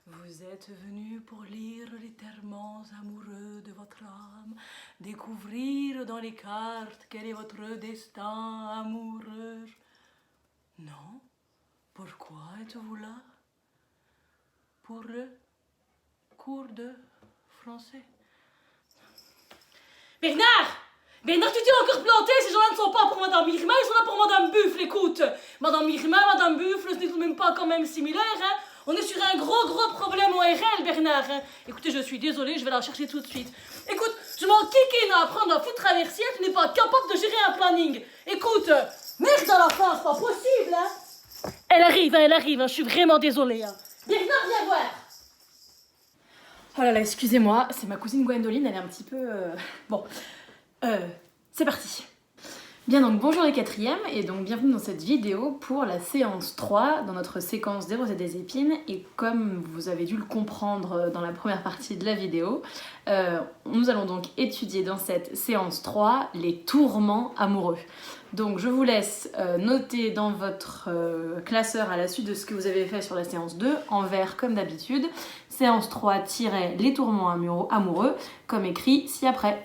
Vous êtes venu pour lire les terments amoureux de votre âme, découvrir dans les cartes quel est votre destin amoureux. Non? Pourquoi êtes-vous là? Pour le cours de français. Bernard! Bernard, tu t'es encore planté, ces gens-là ne sont pas pour Madame Irma, ils sont là pour Madame Buffle, écoute. Madame Irma, Madame Buffle, ce n'est tout de même pas quand même similaire, hein. On est sur un gros problème ORL, Bernard, hein. Écoutez, je suis désolée, je vais la chercher tout de suite. Écoute, je m'en kikine à apprendre à foutre traversière, tu n'es pas capable de gérer un planning. Écoute, merde à la fin, c'est pas possible, hein. Elle arrive, hein, je suis vraiment désolée, hein. Bernard, viens voir. Oh là là, excusez-moi, c'est ma cousine Gwendoline, elle est un petit peu... Bon, c'est parti. Bien, donc bonjour les quatrièmes, et donc bienvenue dans cette vidéo pour la séance 3 dans notre séquence des roses et des épines. Et comme vous avez dû le comprendre dans la première partie de la vidéo, nous allons donc étudier dans cette séance 3 les tourments amoureux. Donc je vous laisse noter dans votre classeur à la suite de ce que vous avez fait sur la séance 2, en vert comme d'habitude, séance 3-les tourments amoureux, comme écrit ci-après.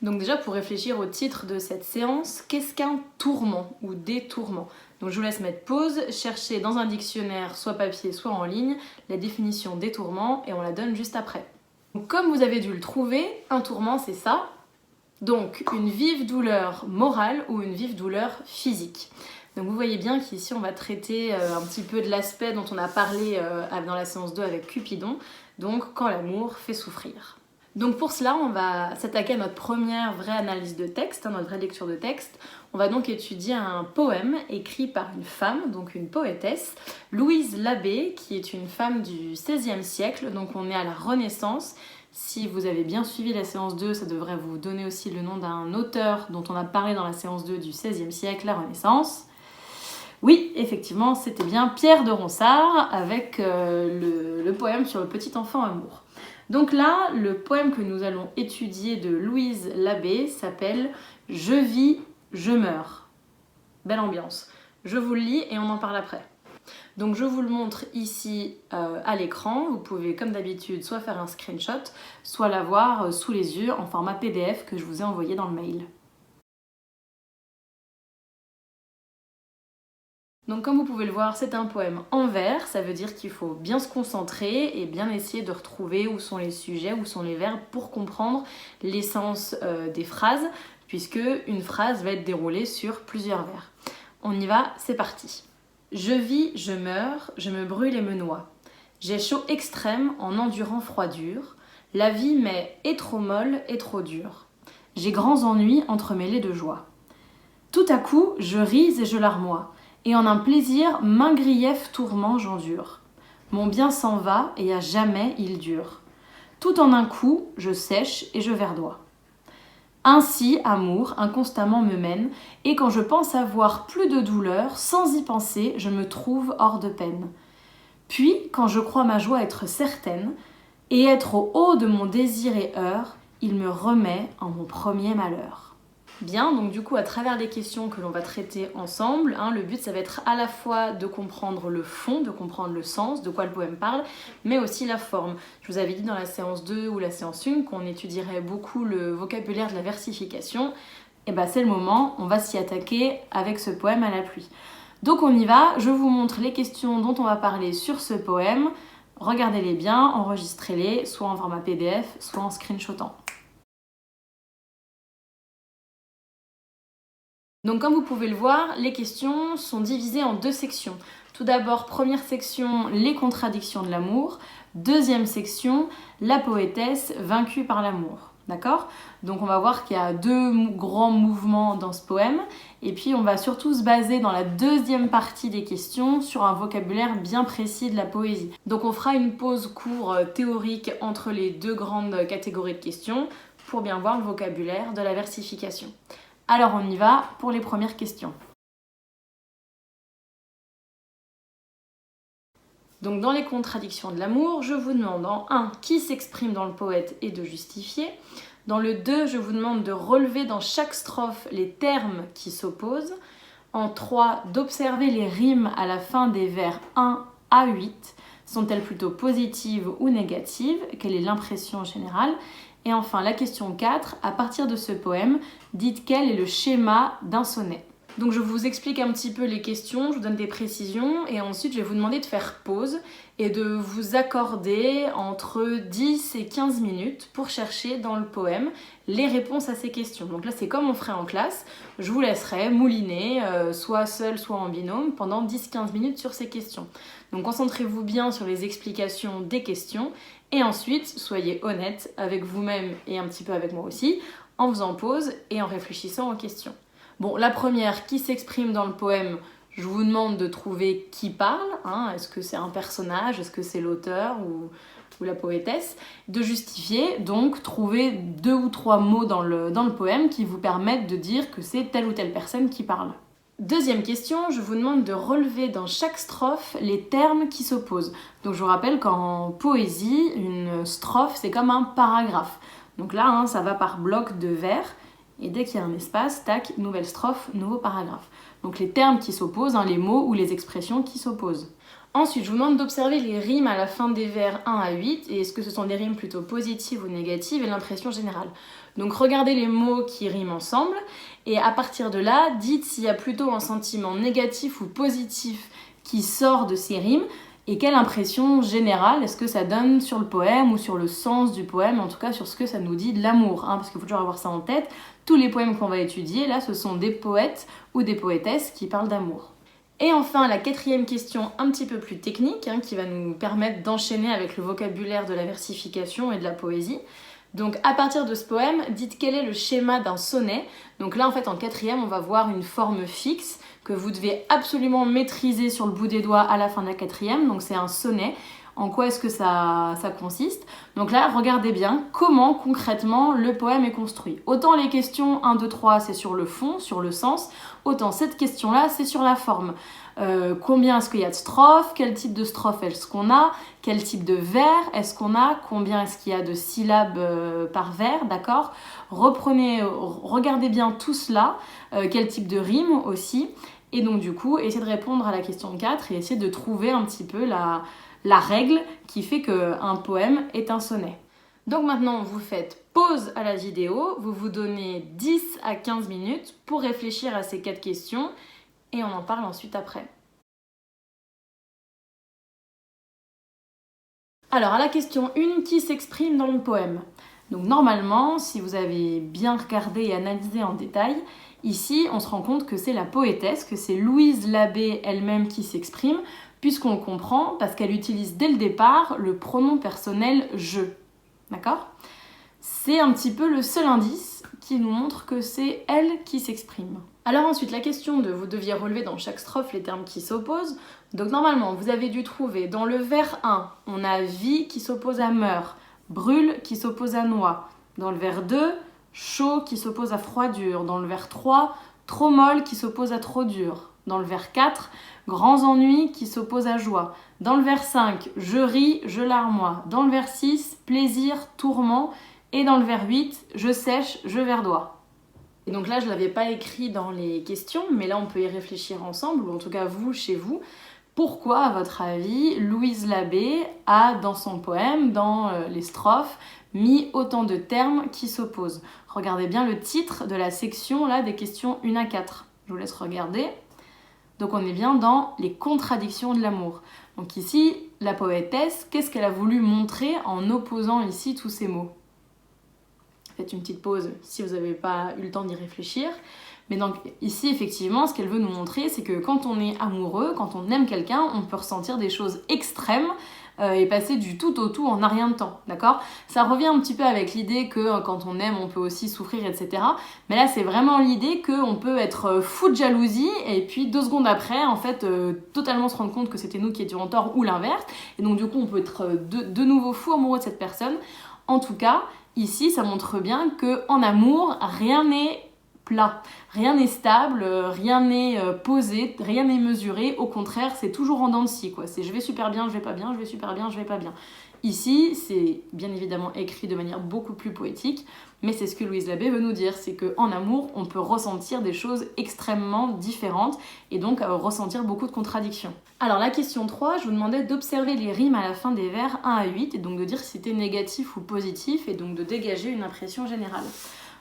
Donc déjà, pour réfléchir au titre de cette séance, qu'est-ce qu'un tourment ou des tourments? Donc je vous laisse mettre pause, chercher dans un dictionnaire, soit papier, soit en ligne, la définition des tourments et on la donne juste après. Donc, comme vous avez dû le trouver, un tourment c'est ça, donc une vive douleur morale ou une vive douleur physique. Donc vous voyez bien qu'ici on va traiter un petit peu de l'aspect dont on a parlé dans la séance 2 avec Cupidon, donc quand l'amour fait souffrir. Donc pour cela, on va s'attaquer à notre première vraie analyse de texte, notre vraie lecture de texte. On va donc étudier un poème écrit par une femme, donc une poétesse, Louise Labbé, qui est une femme du XVIe siècle, donc on est à la Renaissance. Si vous avez bien suivi la séance 2, ça devrait vous donner aussi le nom d'un auteur dont on a parlé dans la séance 2 du XVIe siècle, la Renaissance. Oui, effectivement, c'était bien Pierre de Ronsard avec le poème sur le petit enfant amour. Donc là, le poème que nous allons étudier de Louise Labbé s'appelle « Je vis, je meurs ». Belle ambiance. Je vous le lis et on en parle après. Donc je vous le montre ici à l'écran. Vous pouvez, comme d'habitude, soit faire un screenshot, soit l'avoir sous les yeux en format PDF que je vous ai envoyé dans le mail. Donc comme vous pouvez le voir, c'est un poème en vers, ça veut dire qu'il faut bien se concentrer et bien essayer de retrouver où sont les sujets, où sont les verbes pour comprendre l'essence des phrases, puisque une phrase va être déroulée sur plusieurs vers. On y va, c'est parti. Je vis, je meurs, je me brûle et me noie. J'ai chaud extrême en endurant froid dur. La vie m'est et trop molle et trop dure. J'ai grands ennuis entremêlés de joie. Tout à coup, je ris et je larmoie. Et en un plaisir, maint grief tourment j'endure. Mon bien s'en va, et à jamais il dure. Tout en un coup, je sèche et je verdoie. Ainsi, amour, inconstamment me mène, et quand je pense avoir plus de douleur, sans y penser, je me trouve hors de peine. Puis, quand je crois ma joie être certaine, et être au haut de mon désir et heure, il me remet en mon premier malheur. Bien, donc du coup à travers les questions que l'on va traiter ensemble, le but ça va être à la fois de comprendre le fond, de comprendre le sens, de quoi le poème parle, mais aussi la forme. Je vous avais dit dans la séance 2 ou la séance 1 qu'on étudierait beaucoup le vocabulaire de la versification, et ben c'est le moment, on va s'y attaquer avec ce poème à la pluie. Donc on y va, je vous montre les questions dont on va parler sur ce poème, regardez-les bien, enregistrez-les, soit en format PDF, soit en screenshotant. Donc comme vous pouvez le voir, les questions sont divisées en deux sections. Tout d'abord, première section, les contradictions de l'amour. Deuxième section, la poétesse vaincue par l'amour. D'accord? Donc on va voir qu'il y a deux grands mouvements dans ce poème. Et puis on va surtout se baser dans la deuxième partie des questions sur un vocabulaire bien précis de la poésie. Donc on fera une pause court théorique entre les deux grandes catégories de questions pour bien voir le vocabulaire de la versification. Alors on y va pour les premières questions. Donc dans les contradictions de l'amour, je vous demande en 1 qui s'exprime dans le poète et de justifier. Dans le 2, je vous demande de relever dans chaque strophe les termes qui s'opposent. En 3, d'observer les rimes à la fin des vers 1 à 8. Sont-elles plutôt positives ou négatives? Quelle est l'impression générale? Et enfin, la question 4, à partir de ce poème, dites quel est le schéma d'un sonnet. Donc je vous explique un petit peu les questions, je vous donne des précisions et ensuite je vais vous demander de faire pause et de vous accorder entre 10 et 15 minutes pour chercher dans le poème les réponses à ces questions. Donc là c'est comme on ferait en classe, je vous laisserai mouliner, soit seul, soit en binôme, pendant 10-15 minutes sur ces questions. Donc concentrez-vous bien sur les explications des questions et ensuite soyez honnête avec vous-même et un petit peu avec moi aussi, en faisant pause et en réfléchissant aux questions. Bon, la première, qui s'exprime dans le poème, je vous demande de trouver qui parle, hein. Est-ce que c'est un personnage, est-ce que c'est l'auteur ou la poétesse, de justifier, donc trouver 2 ou 3 mots dans le poème qui vous permettent de dire que c'est telle ou telle personne qui parle. Deuxième question, je vous demande de relever dans chaque strophe les termes qui s'opposent. Donc je vous rappelle qu'en poésie, une strophe c'est comme un paragraphe. Donc là, hein, ça va par bloc de vers. Et dès qu'il y a un espace, tac, nouvelle strophe, nouveau paragraphe. Donc les termes qui s'opposent, hein, les mots ou les expressions qui s'opposent. Ensuite, je vous demande d'observer les rimes à la fin des vers 1 à 8, et est-ce que ce sont des rimes plutôt positives ou négatives, et l'impression générale. Donc regardez les mots qui riment ensemble, et à partir de là, dites s'il y a plutôt un sentiment négatif ou positif qui sort de ces rimes, et quelle impression générale est-ce que ça donne sur le poème ou sur le sens du poème, en tout cas sur ce que ça nous dit de l'amour, hein, parce qu'il faut toujours avoir ça en tête. Tous les poèmes qu'on va étudier, là, ce sont des poètes ou des poétesses qui parlent d'amour. Et enfin, la 4e question un petit peu plus technique, hein, qui va nous permettre d'enchaîner avec le vocabulaire de la versification et de la poésie. Donc à partir de ce poème, dites quel est le schéma d'un sonnet. Donc là en fait en 4e, on va voir une forme fixe que vous devez absolument maîtriser sur le bout des doigts à la fin de la 4e. Donc c'est un sonnet. En quoi est-ce que ça consiste? Donc là, regardez bien comment concrètement le poème est construit. Autant les questions 1, 2, 3, c'est sur le fond, sur le sens, autant cette question-là, c'est sur la forme. Combien est-ce qu'il y a de strophes? Quel type de strophe est-ce qu'on a? Quel type de vers est-ce qu'on a? Combien est-ce qu'il y a de syllabes par vers? D'accord? Regardez bien tout cela. Quel type de rime aussi? Et donc du coup, essayez de répondre à la question 4 et essayez de trouver un petit peu la règle qui fait qu'un poème est un sonnet. Donc maintenant, vous faites pause à la vidéo, vous vous donnez 10 à 15 minutes pour réfléchir à ces 4 questions et on en parle ensuite après. Alors à la question 1, qui s'exprime dans le poème? Donc normalement, si vous avez bien regardé et analysé en détail, ici on se rend compte que c'est la poétesse, que c'est Louise Labbé elle-même qui s'exprime, puisqu'on le comprend parce qu'elle utilise dès le départ le pronom personnel « je ». D'accord? C'est un petit peu le seul indice qui nous montre que c'est elle qui s'exprime. Alors ensuite, la question de vous deviez relever dans chaque strophe les termes qui s'opposent. Donc normalement, vous avez dû trouver dans le vers 1, on a vie qui s'oppose à meurt, brûle qui s'oppose à noie. Dans le vers 2, chaud qui s'oppose à froidure. Dans le vers 3, trop molle qui s'oppose à trop dur. Dans le vers 4, grands ennuis qui s'opposent à joie. Dans le vers 5, je ris, je larmoie. Dans le vers 6, plaisir, tourment. Et dans le vers 8, je sèche, je verdoie. Et donc là, je ne l'avais pas écrit dans les questions, mais là, on peut y réfléchir ensemble, ou en tout cas vous, chez vous. Pourquoi, à votre avis, Louise Labbé a, dans son poème, dans les strophes, mis autant de termes qui s'opposent? Regardez bien le titre de la section là, des questions 1 à 4. Je vous laisse regarder. Donc on est bien dans les contradictions de l'amour. Donc ici, la poétesse, qu'est-ce qu'elle a voulu montrer en opposant ici tous ces mots? Faites une petite pause si vous n'avez pas eu le temps d'y réfléchir. Mais donc ici, effectivement, ce qu'elle veut nous montrer, c'est que quand on est amoureux, quand on aime quelqu'un, on peut ressentir des choses extrêmes et passer du tout au tout en un rien de temps, d'accord? Ça revient un petit peu avec l'idée que quand on aime, on peut aussi souffrir, etc. Mais là, c'est vraiment l'idée qu'on peut être fou de jalousie et puis 2 secondes après, en fait, totalement se rendre compte que c'était nous qui étions en tort ou l'inverse. Et donc du coup, on peut être de nouveau fou amoureux de cette personne. En tout cas, ici, ça montre bien qu'en amour, rien n'est plat. Rien n'est stable, rien n'est posé, rien n'est mesuré. Au contraire, c'est toujours en dents de scie, quoi. C'est je vais super bien, je vais pas bien, je vais super bien, je vais pas bien. Ici, c'est bien évidemment écrit de manière beaucoup plus poétique, mais c'est ce que Louise Labbé veut nous dire, c'est qu'en amour, on peut ressentir des choses extrêmement différentes et donc ressentir beaucoup de contradictions. Alors la question 3, je vous demandais d'observer les rimes à la fin des vers 1 à 8 et donc de dire si c'était négatif ou positif et donc de dégager une impression générale.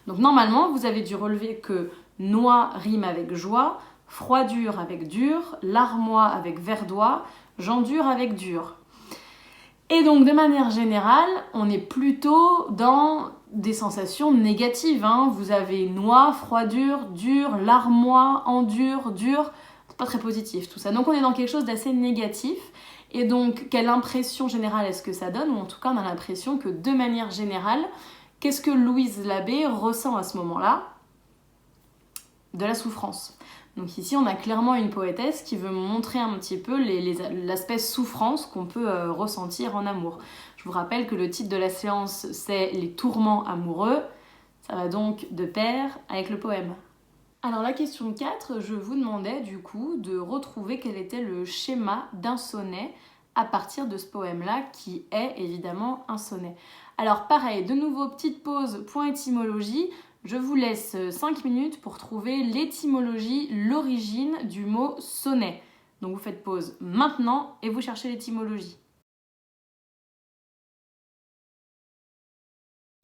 Donc normalement, vous avez dû relever que noix rime avec joie, froidure avec dur, larmois avec verdois, gendure avec dur. Et donc de manière générale, on est plutôt dans des sensations négatives. Vous avez noix, froidure, dur, larmois, endure, dur. C'est pas très positif tout ça. Donc on est dans quelque chose d'assez négatif. Et donc quelle impression générale est-ce que ça donne? Ou en tout cas on a l'impression que de manière générale, qu'est-ce que Louise Labbé ressent à ce moment-là? De la souffrance. Donc ici, on a clairement une poétesse qui veut montrer un petit peu l'aspect souffrance qu'on peut ressentir en amour. Je vous rappelle que le titre de la séance, c'est « Les tourments amoureux ». Ça va donc de pair avec le poème. Alors la question 4, je vous demandais du coup de retrouver quel était le schéma d'un sonnet à partir de ce poème-là, qui est évidemment un sonnet. Alors pareil, de nouveau, petite pause, point étymologie. Je vous laisse 5 minutes pour trouver l'étymologie, l'origine du mot sonnet. Donc vous faites pause maintenant et vous cherchez l'étymologie.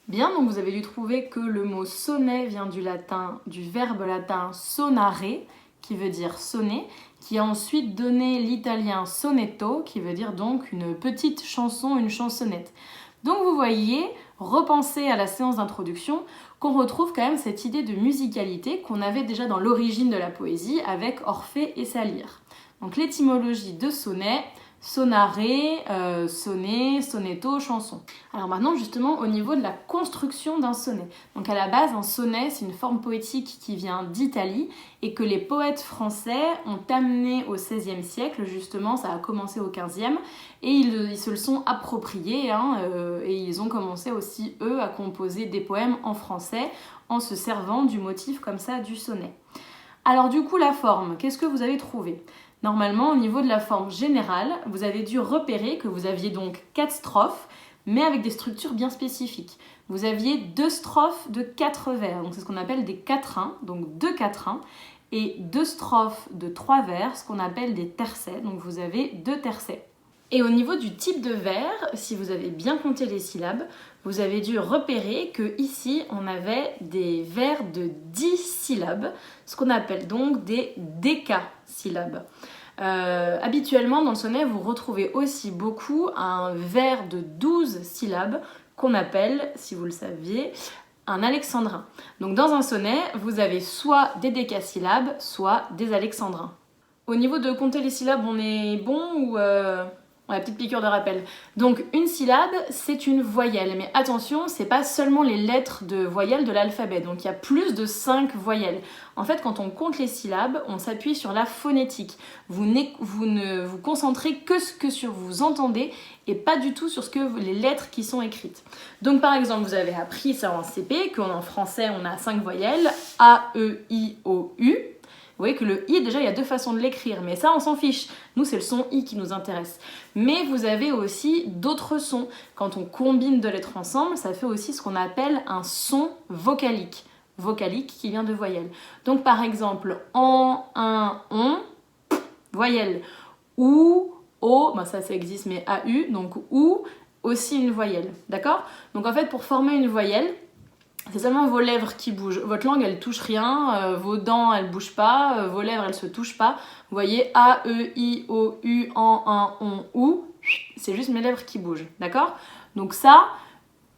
Bien, donc vous avez dû trouver que le mot sonnet vient du verbe latin sonare, qui veut dire sonner, qui a ensuite donné l'italien sonetto, qui veut dire donc une petite chanson, une chansonnette. Donc vous voyez, repensez à la séance d'introduction, qu'on retrouve quand même cette idée de musicalité qu'on avait déjà dans l'origine de la poésie avec Orphée et sa lyre. Donc l'étymologie de sonnet, sonare, sonnet, sonetto, chanson. Alors maintenant justement au niveau de la construction d'un sonnet. Donc à la base un sonnet c'est une forme poétique qui vient d'Italie et que les poètes français ont amené au XVIe siècle, justement ça a commencé au XVe et ils se le sont appropriés et ils ont commencé aussi eux à composer des poèmes en français en se servant du motif comme ça du sonnet. Alors du coup la forme, qu'est-ce que vous avez trouvé ? Normalement, au niveau de la forme générale, vous avez dû repérer que vous aviez donc 4 strophes, mais avec des structures bien spécifiques. Vous aviez 2 strophes de 4 vers, donc c'est ce qu'on appelle des quatrains, donc 2 quatrains, et 2 strophes de 3 vers, ce qu'on appelle des tercets, donc vous avez 2 tercets. Et au niveau du type de vers, si vous avez bien compté les syllabes, vous avez dû repérer que ici on avait des vers de 10 syllabes, ce qu'on appelle donc des décasyllabes. Habituellement dans le sonnet vous retrouvez aussi beaucoup un vers de 12 syllabes qu'on appelle, si vous le saviez, un alexandrin. Donc dans un sonnet, vous avez soit des décasyllabes, soit des alexandrins. Au niveau de compter les syllabes, on est bon ou... La petite piqûre de rappel. Donc une syllabe, c'est une voyelle. Mais attention, c'est pas seulement les lettres de voyelles de l'alphabet. Donc il y a plus de 5 voyelles. En fait, quand on compte les syllabes, on s'appuie sur la phonétique. Vous ne vous concentrez que sur vous entendez et pas du tout sur les lettres qui sont écrites. Donc par exemple, vous avez appris ça en CP, qu'en français, on a 5 voyelles. A, E, I, O, U. Vous voyez que le I, déjà, il y a 2 façons de l'écrire, mais ça, on s'en fiche. Nous, c'est le son I qui nous intéresse. Mais vous avez aussi d'autres sons. Quand on combine 2 lettres ensemble, ça fait aussi ce qu'on appelle un son vocalique. Vocalique qui vient de voyelles. Donc, par exemple, en, un, on, voyelle. Ou, o, ça existe, mais AU, donc ou, aussi une voyelle. D'accord ? Donc, en fait, pour former une voyelle, c'est seulement vos lèvres qui bougent. Votre langue, elle touche rien, vos dents, elles bougent pas, vos lèvres, elles se touchent pas. Vous voyez, A, E, I, O, U, en, un, on, ou, c'est juste mes lèvres qui bougent, d'accord ? Donc ça,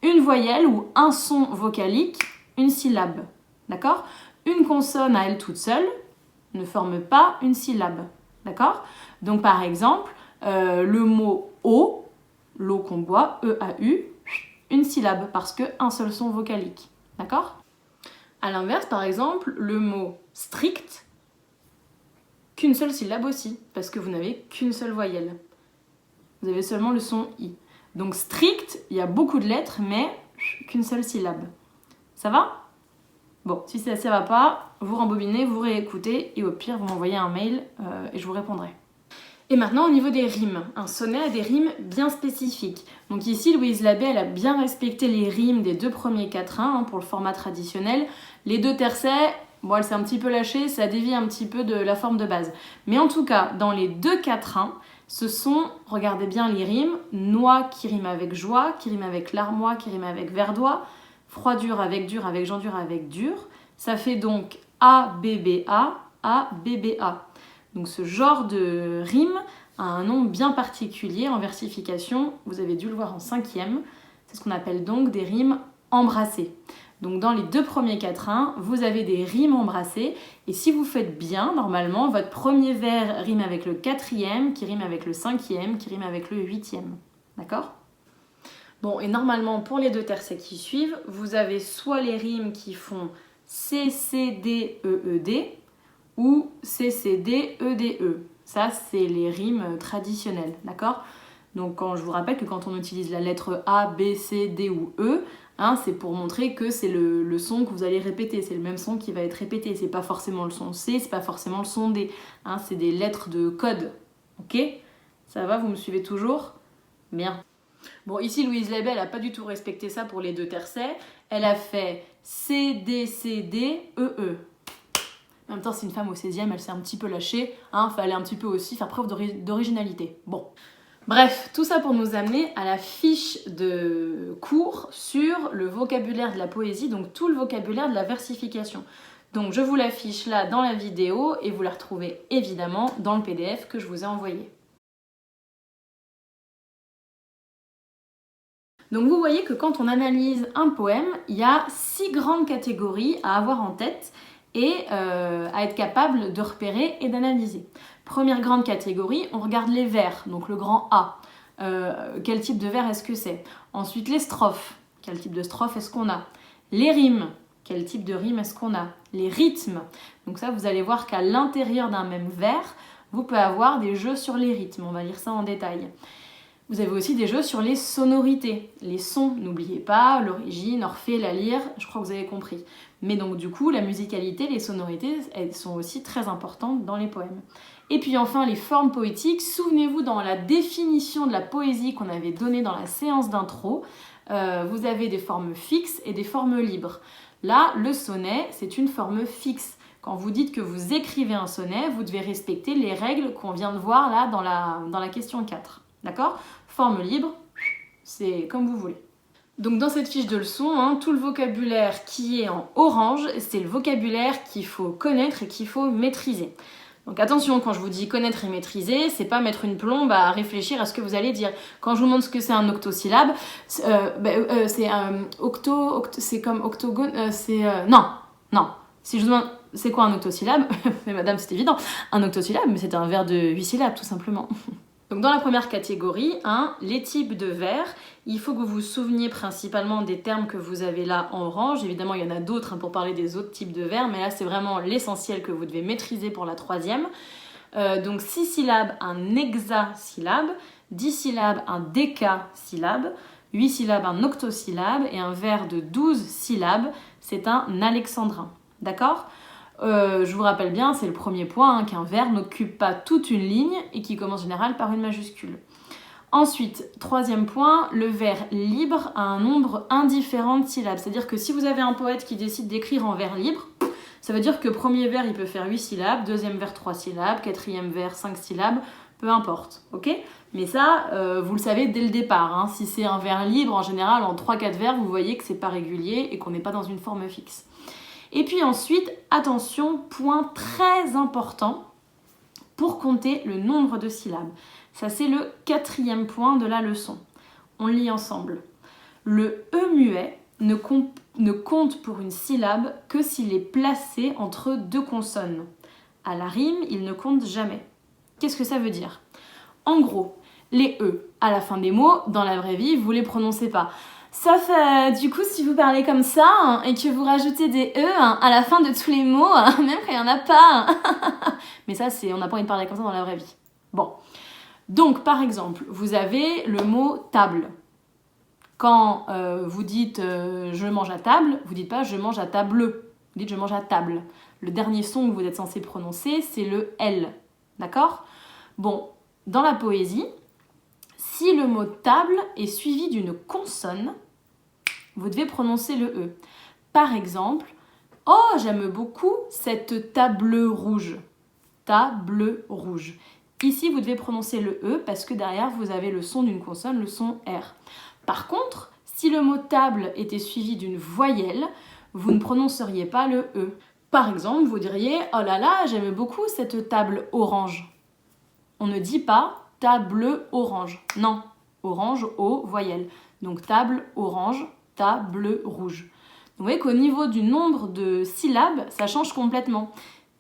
une voyelle ou un son vocalique, une syllabe, d'accord ? Une consonne à elle toute seule ne forme pas une syllabe, d'accord ? Donc par exemple, le mot eau, l'eau qu'on boit, E-A-U, une syllabe parce qu'un seul son vocalique. D'accord ? A l'inverse, par exemple, le mot strict, qu'une seule syllabe aussi, parce que vous n'avez qu'une seule voyelle. Vous avez seulement le son I. Donc strict, il y a beaucoup de lettres, mais qu'une seule syllabe. Ça va ? Bon, si ça va pas, vous rembobinez, vous réécoutez et au pire, vous m'envoyez un mail et je vous répondrai. Et maintenant, au niveau des rimes, un sonnet a des rimes bien spécifiques. Donc ici, Louise Labbé, elle a bien respecté les rimes des 2 premiers quatrains pour le format traditionnel. Les 2 tercets, bon, elle s'est un petit peu lâchée, ça dévie un petit peu de la forme de base. Mais en tout cas, dans les 2 quatrains, ce sont, regardez bien les rimes, noix qui rime avec joie, qui rime avec larmois, qui rime avec verdois, froidure avec dur, avec gens dur, avec dur. Ça fait donc A, B, B, A, B, B, A. Donc ce genre de rime a un nom bien particulier en versification, vous avez dû le voir en 5e, c'est ce qu'on appelle donc des rimes embrassées. Donc dans les 2 premiers quatrains, vous avez des rimes embrassées, et si vous faites bien, normalement, votre premier vers rime avec le 4e, qui rime avec le 5e, qui rime avec le 8e. D'accord ? Bon, et normalement, pour les 2 tercets qui suivent, vous avez soit les rimes qui font C, C, D, E, E, D, ou C, C, D, E, D, E. Ça, c'est les rimes traditionnelles, d'accord ? Donc, je vous rappelle que quand on utilise la lettre A, B, C, D ou E, c'est pour montrer que c'est le son que vous allez répéter. C'est le même son qui va être répété. C'est pas forcément le son C, c'est pas forcément le son D. C'est des lettres de code. Ok ? Ça va, vous me suivez toujours ? Bien. Bon, ici, Louise Labbé, elle n'a pas du tout respecté ça pour les 2 tercets. Elle a fait C, D, E, E. En même temps, c'est une femme au 16e, elle s'est un petit peu lâchée. Fallait un petit peu aussi faire preuve d'originalité. Bon. Bref, tout ça pour nous amener à la fiche de cours sur le vocabulaire de la poésie, donc tout le vocabulaire de la versification. Donc je vous l'affiche là dans la vidéo et vous la retrouvez évidemment dans le PDF que je vous ai envoyé. Donc vous voyez que quand on analyse un poème, il y a 6 grandes catégories à avoir en tête et à être capable de repérer et d'analyser. Première grande catégorie, on regarde les vers, donc le grand A. Quel type de vers est-ce que c'est ? Ensuite les strophes, quel type de strophe est-ce qu'on a ? Les rimes, quel type de rime est-ce qu'on a ? Les rythmes, donc ça vous allez voir qu'à l'intérieur d'un même vers, vous pouvez avoir des jeux sur les rythmes, on va lire ça en détail. Vous avez aussi des jeux sur les sonorités, les sons, n'oubliez pas, l'origine, Orphée, la lyre, je crois que vous avez compris. Mais donc du coup, la musicalité, les sonorités, elles sont aussi très importantes dans les poèmes. Et puis enfin, les formes poétiques, souvenez-vous dans la définition de la poésie qu'on avait donnée dans la séance d'intro, vous avez des formes fixes et des formes libres. Là, le sonnet, c'est une forme fixe. Quand vous dites que vous écrivez un sonnet, vous devez respecter les règles qu'on vient de voir là dans la question 4. D'accord ? Forme libre, c'est comme vous voulez. Donc dans cette fiche de leçon, tout le vocabulaire qui est en orange, c'est le vocabulaire qu'il faut connaître et qu'il faut maîtriser. Donc attention, quand je vous dis connaître et maîtriser, c'est pas mettre une plombe à réfléchir à ce que vous allez dire. Quand je vous montre ce que c'est un octosyllabe, c'est c'est comme octogone, non. Si je vous demande c'est quoi un octosyllabe, mais madame c'est évident, un octosyllabe, mais c'est un vers de 8 syllabes tout simplement. Donc dans la première catégorie, les types de vers, il faut que vous vous souveniez principalement des termes que vous avez là en orange. Évidemment, il y en a d'autres pour parler des autres types de vers, mais là c'est vraiment l'essentiel que vous devez maîtriser pour la 3e. Donc 6 syllabes, un hexasyllabe, 10 syllabes, un décasyllabe, 8 syllabes, un octosyllabe, et un vers de 12 syllabes, c'est un alexandrin. D'accord ? Je vous rappelle bien, c'est le premier point, qu'un vers n'occupe pas toute une ligne et qui commence en général par une majuscule. Ensuite, 3e point, le vers libre a un nombre indifférent de syllabes. C'est-à-dire que si vous avez un poète qui décide d'écrire en vers libre, ça veut dire que premier vers, il peut faire 8 syllabes, deuxième vers 3 syllabes, quatrième vers 5 syllabes, peu importe, ok ? Mais ça, vous le savez dès le départ. Si c'est un vers libre, en général, en 3-4 vers, vous voyez que c'est pas régulier et qu'on n'est pas dans une forme fixe. Et puis ensuite, attention, point très important pour compter le nombre de syllabes. Ça, c'est le 4e point de la leçon. On lit ensemble. Le E muet ne compte pour une syllabe que s'il est placé entre 2 consonnes. À la rime, il ne compte jamais. Qu'est-ce que ça veut dire ? En gros, les E à la fin des mots, dans la vraie vie, vous ne les prononcez pas. Sauf, du coup, si vous parlez comme ça et que vous rajoutez des E à la fin de tous les mots, même quand il n'y en a pas. Mais ça, on n'a pas envie de parler comme ça dans la vraie vie. Bon. Donc, par exemple, vous avez le mot table. Quand vous dites je mange à table, vous dites pas je mange à table. Vous dites je mange à table. Le dernier son que vous êtes censé prononcer, c'est le L. D'accord? Bon, dans la poésie, si le mot table est suivi d'une consonne, vous devez prononcer le E. Par exemple, oh, j'aime beaucoup cette table rouge. Table rouge. Ici, vous devez prononcer le E parce que derrière, vous avez le son d'une consonne, le son R. Par contre, si le mot table était suivi d'une voyelle, vous ne prononceriez pas le E. Par exemple, vous diriez « Oh là là, j'aime beaucoup cette table orange ». On ne dit pas « table orange ». Non, orange, O, voyelle. Donc table orange, table rouge. Vous voyez qu'au niveau du nombre de syllabes, ça change complètement.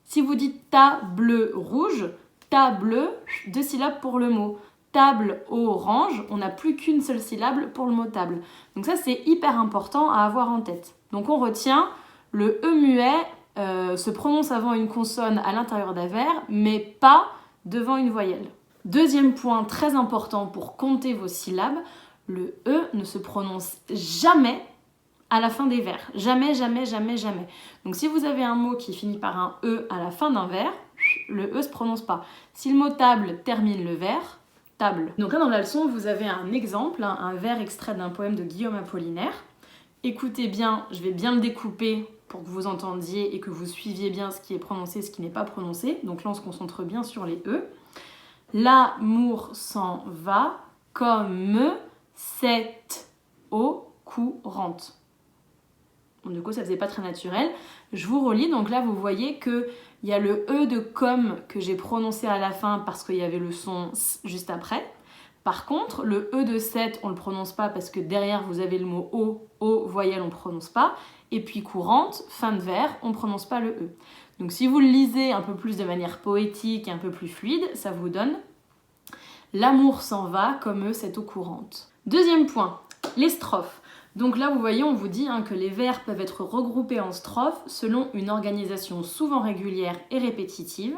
Si vous dites table rouge, table, 2 syllabes pour le mot. Table orange, on n'a plus qu'une seule syllabe pour le mot table. Donc ça, c'est hyper important à avoir en tête. Donc on retient, le E muet se prononce avant une consonne à l'intérieur d'un vers, mais pas devant une voyelle. Deuxième point très important pour compter vos syllabes, le E ne se prononce jamais à la fin des vers. Jamais, jamais, jamais, jamais. Donc si vous avez un mot qui finit par un E à la fin d'un vers, le E ne se prononce pas. Si le mot table termine le vers, table. Donc là dans la leçon, vous avez un exemple, un vers extrait d'un poème de Guillaume Apollinaire. Écoutez bien, je vais bien le découper pour que vous entendiez et que vous suiviez bien ce qui est prononcé, ce qui n'est pas prononcé. Donc là on se concentre bien sur les E. L'amour s'en va comme cette eau courante. Bon, du coup, ça faisait pas très naturel. Je vous relis. Donc là, vous voyez qu'il y a le E de comme que j'ai prononcé à la fin parce qu'il y avait le son S juste après. Par contre, le E de 7, on ne le prononce pas parce que derrière, vous avez le mot O, voyelle, on ne prononce pas. Et puis courante, fin de vers, on ne prononce pas le E. Donc si vous le lisez un peu plus de manière poétique et un peu plus fluide, ça vous donne « L'amour s'en va comme cette eau courante ». Deuxième point, les strophes. Donc là, vous voyez, on vous dit que les vers peuvent être regroupés en strophes selon une organisation souvent régulière et répétitive.